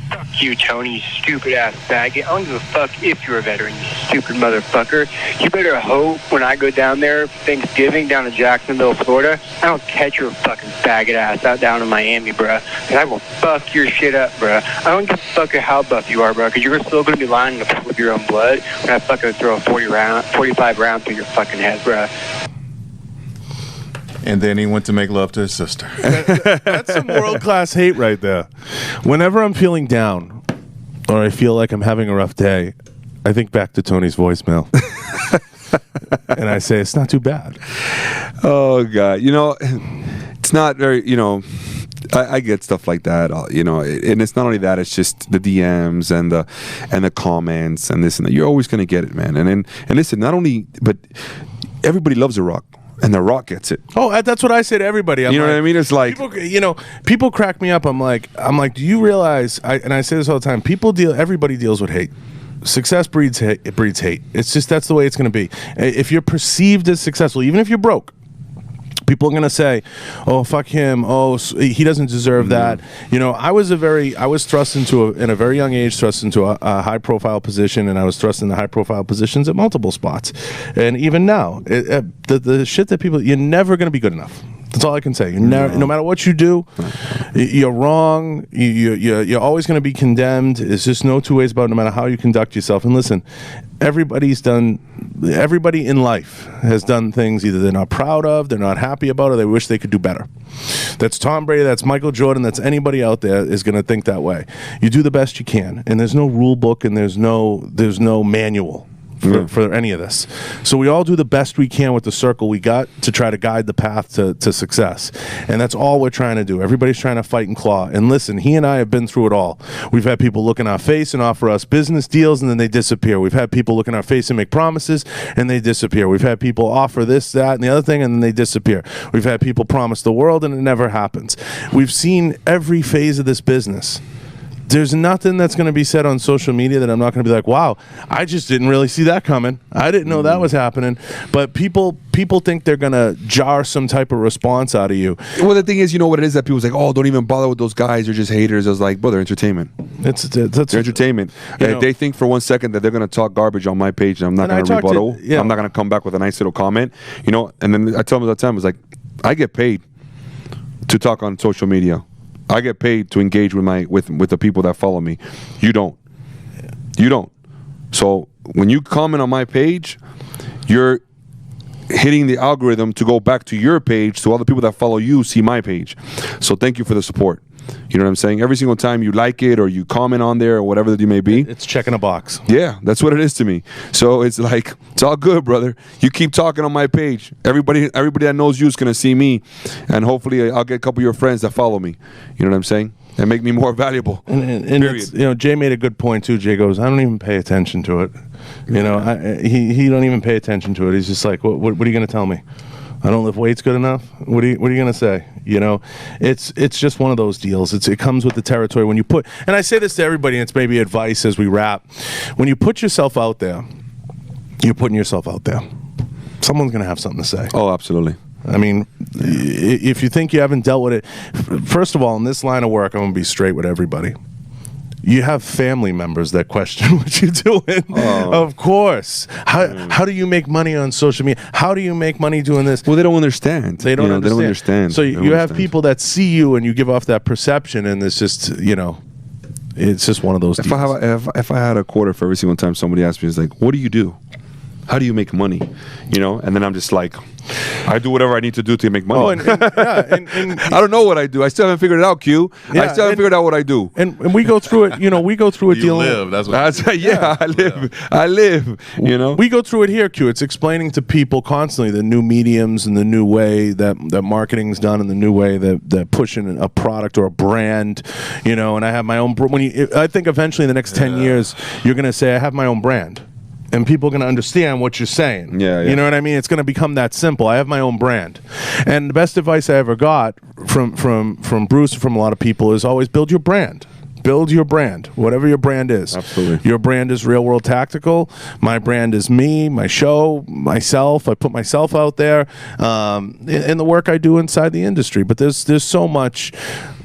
Fuck you, Tony, you stupid ass faggot. I don't give a fuck if you're a veteran, you stupid motherfucker. You better hope when I go down there Thanksgiving down to Jacksonville, Florida, I don't catch your fucking faggot ass out down in Miami, bruh. And I will fuck your shit up, bruh. I don't give a fuck how buff you are, bruh, because you're still going to be lying in the pool of your own blood when I fucking throw a 45 round through your fucking head, bruh. And then he went to make love to his sister. That's some world-class hate right there. Whenever I'm feeling down or I feel like I'm having a rough day, I think back to Tony's voicemail. And I say, it's not too bad. Oh, God. It's not very, I get stuff like that, and it's not only that, it's just the DMs and the comments and this and that. You're always going to get it, man. And listen, not only, but everybody loves The Rock. And The Rock gets it. Oh, that's what I say to everybody. You know what I mean? It's like people crack me up. I'm like, do you realize? And I say this all the time. Everybody deals with hate. Success breeds hate. It breeds hate. It's just that's the way it's going to be. If you're perceived as successful, even if you're broke, People are going to say, oh, fuck him. Oh, he doesn't deserve that. You know, I was thrust into, in a very young age, thrust into a high-profile position, and I was thrust into high-profile positions at multiple spots. And even now, the shit that people, you're never going to be good enough. That's all I can say. No matter what you do, you're wrong. You're always going to be condemned. It's just no two ways about it, no matter how you conduct yourself. And listen, everybody in life has done things either they're not proud of, they're not happy about, or they wish they could do better. That's Tom Brady, that's Michael Jordan, that's anybody out there is going to think that way. You do the best you can, and there's no rule book and there's no manual for any of this. So we all do the best we can with the circle we got to try to guide the path to success. And that's all we're trying to do. Everybody's trying to fight and claw. And listen, he and I have been through it all. We've had people look in our face and offer us business deals, and then they disappear. We've had people look in our face and make promises, and they disappear. We've had people offer this, that, and the other thing, and then they disappear. We've had people promise the world, and it never happens. We've seen every phase of this business. There's nothing that's going to be said on social media that I'm not going to be like, wow, I just didn't really see that coming. I didn't know that was happening. But people think they're going to jar some type of response out of you. Well, the thing is, you know what it is that people's like, oh, don't even bother with those guys. They're just haters. I was like, they're entertainment. They're entertainment. If they think for 1 second that they're going to talk garbage on my page and I'm not going to rebuttal, I'm not going to come back with a nice little comment, you know, and then I tell them all the time, it's like, I get paid to talk on social media. I get paid to engage with the people that follow me. You don't. You don't. So when you comment on my page, you're hitting the algorithm to go back to your page so all the people that follow you see my page. So thank you for the support. You know what I'm saying? Every single time you like it or you comment on there or whatever that you may be. It's checking a box. Yeah, that's what it is to me. So it's like, it's all good, brother. You keep talking on my page. Everybody that knows you is going to see me. And hopefully I'll get a couple of your friends that follow me. You know what I'm saying? And make me more valuable. And you know, Jay made a good point too. Jay goes, I don't even pay attention to it. You know, he don't even pay attention to it. He's just like, what are you going to tell me? I don't lift weights good enough. What are you going to say? You know, it's just one of those deals. It comes with the territory. When you put, and I say this to everybody, and it's maybe advice as we wrap. When you put yourself out there, you're putting yourself out there. Someone's going to have something to say. Oh, absolutely. I mean, if you think you haven't dealt with it, first of all, in this line of work, I'm going to be straight with everybody. You have family members that question what you're doing. Oh. Of course. How do you make money on social media? How do you make money doing this? Well, they don't understand. They don't understand. So you have people that see you and you give off that perception, and it's just, you know, it's just one of those deals. If I had a quarter for every single time somebody asked me, it's like, what do you do? How do you make money? You know, and then I'm just like, I do whatever I need to do to make money. Oh, and I don't know what I do. I still haven't figured it out, Q. Yeah, I still haven't figured out what I do. And we go through it, you know, we go through it dealing. You live, that's what I live, you know. We go through it here, Q. It's explaining to people constantly the new mediums and the new way that marketing's done and the new way that pushing a product or a brand, you know, and I have my own, I think eventually in the next 10 years, you're going to say, I have my own brand. And people are going to understand what you're saying. Yeah. You know what I mean? It's going to become that simple. I have my own brand. And the best advice I ever got from Bruce, from a lot of people, is always build your brand. Build your brand, whatever your brand is. Absolutely. Your brand is Real World Tactical. My brand is me, my show, myself. I put myself out there in the work I do inside the industry. But there's so much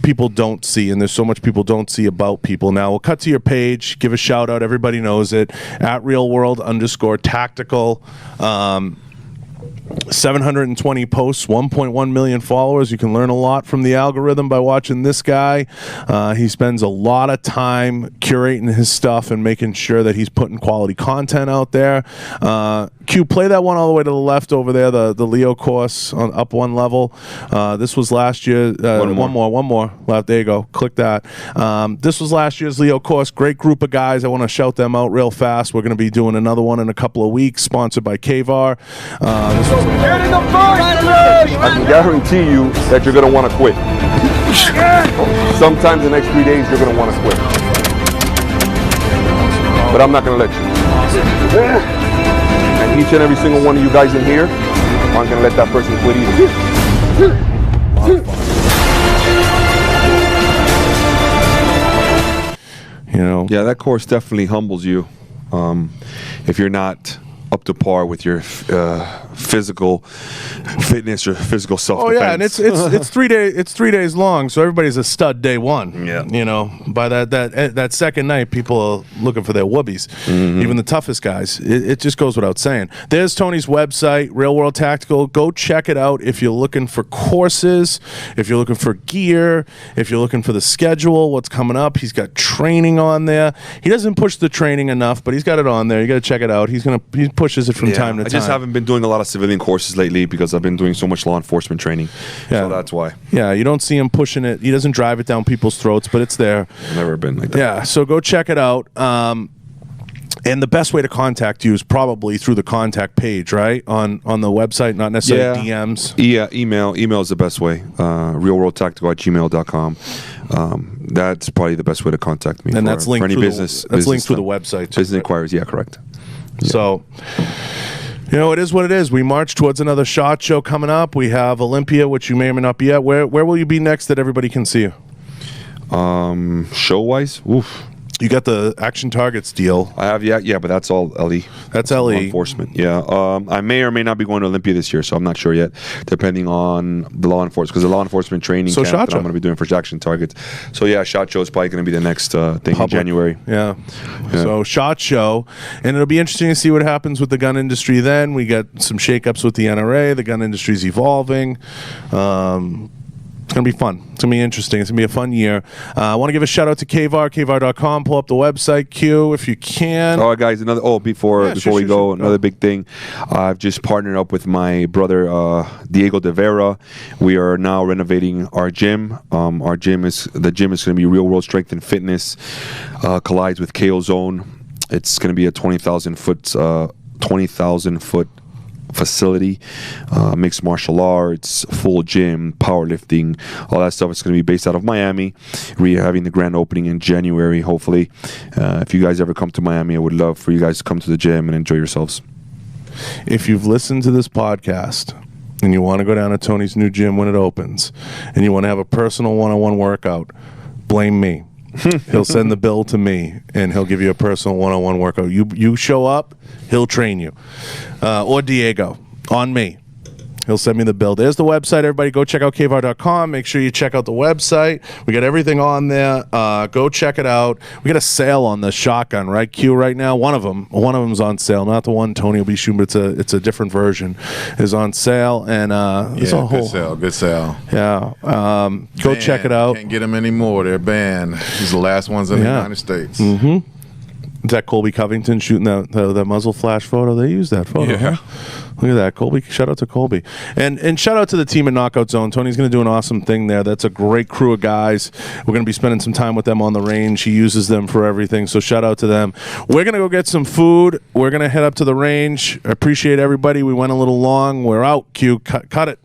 people don't see, and there's so much people don't see about people. Now, we'll cut to your page, give a shout out. Everybody knows it. At RealWorld_Tactical. 720 posts, 1.1 million followers. You can learn a lot from the algorithm by watching this guy. He spends a lot of time curating his stuff and making sure that he's putting quality content out there. Q, play that one all the way to the left over there, the Leo course on up one level. This was last year. One more. Left. There you go. Click that. This was last year's Leo course. Great group of guys. I want to shout them out real fast. We're going to be doing another one in a couple of weeks, sponsored by Kavar. I can guarantee you that you're going to want to quit. Sometimes the next 3 days you're going to want to quit. But I'm not going to let you. And each and every single one of you guys in here aren't going to let that person quit either. You know? Yeah, that course definitely humbles you. If you're not up to par with your physical fitness or physical self-defense. Oh yeah, and it's 3 days. It's 3 days long, so everybody's a stud day one. Yeah. You know, by that second night, people are looking for their whoobies. Even the toughest guys. It just goes without saying. There's Tony's website, Real World Tactical. Go check it out if you're looking for courses, if you're looking for gear, if you're looking for the schedule, what's coming up. He's got training on there. He doesn't push the training enough, but he's got it on there. You got to check it out. He pushes it from time to time. I just haven't been doing a lot of civilian courses lately because I've been doing so much law enforcement training. Yeah. So that's why. Yeah, you don't see him pushing it. He doesn't drive it down people's throats, but it's there. Never been like that. Yeah, so go check it out. And the best way to contact you is probably through the contact page, right? On the website, not necessarily DMs. Yeah, email is the best way. realworldtactical@gmail.com. That's probably the best way to contact me. And for, that's linked for any through business. That's linked through the website. Business inquiries, yeah, correct. Yeah. So, you know, it is what it is. We march towards another SHOT Show coming up. We have Olympia, which you may or may not be at. Where will you be next that everybody can see you? Show-wise, oof. You got the Action Targets deal. I have, yeah, but that's all LE. That's law LE. enforcement. Yeah. I may or may not be going to Olympia this year, so I'm not sure yet, depending on the law enforcement, because the law enforcement training camp that I'm going to be doing for Action Targets. So yeah, SHOT Show is probably going to be the next thing in January. Yeah. So SHOT Show, and it'll be interesting to see what happens with the gun industry then. We got some shakeups with the NRA. The gun industry's evolving. It's going to be fun. It's going to be interesting. It's going to be a fun year. I want to give a shout out to KVAR, kvar.com. Pull up the website, Q, if you can. All right, guys. Before we go, another big thing. I've just partnered up with my brother, Diego De Vera. We are now renovating our gym. The gym is going to be Real World Strength and Fitness. Collides with KO Zone. It's going to be a 20,000 foot facility, mixed martial arts, full gym, powerlifting, all that stuff. It's going to be based out of Miami. We're having the grand opening in January, hopefully. If you guys ever come to Miami, I would love for you guys to come to the gym and enjoy yourselves. If you've listened to this podcast and you want to go down to Tony's new gym when it opens and you want to have a personal one-on-one workout, blame me. He'll send the bill to me, and he'll give you a personal one-on-one workout. You show up, he'll train you. Or Diego, on me. He'll send me the bill. There's the website. Everybody go check out kvar.com. Make sure you check out the website. We got everything on there. Go check it out. We got a sale on the shotgun, right, Q, right now? One of them's on sale. Not the one Tony will be shooting, but it's a different version. Is on sale. And it's a whole good sale. Yeah. Go check it out. Can't get them anymore. They're banned. These are the last ones in the United States. Mm-hmm. Is that Colby Covington shooting that muzzle flash photo? They used that photo. Yeah. Huh? Look at that, Colby. Shout out to Colby. And shout out to the team at Knockout Zone. Tony's going to do an awesome thing there. That's a great crew of guys. We're going to be spending some time with them on the range. He uses them for everything, so shout out to them. We're going to go get some food. We're going to head up to the range. I appreciate everybody. We went a little long. We're out. Q, cut it.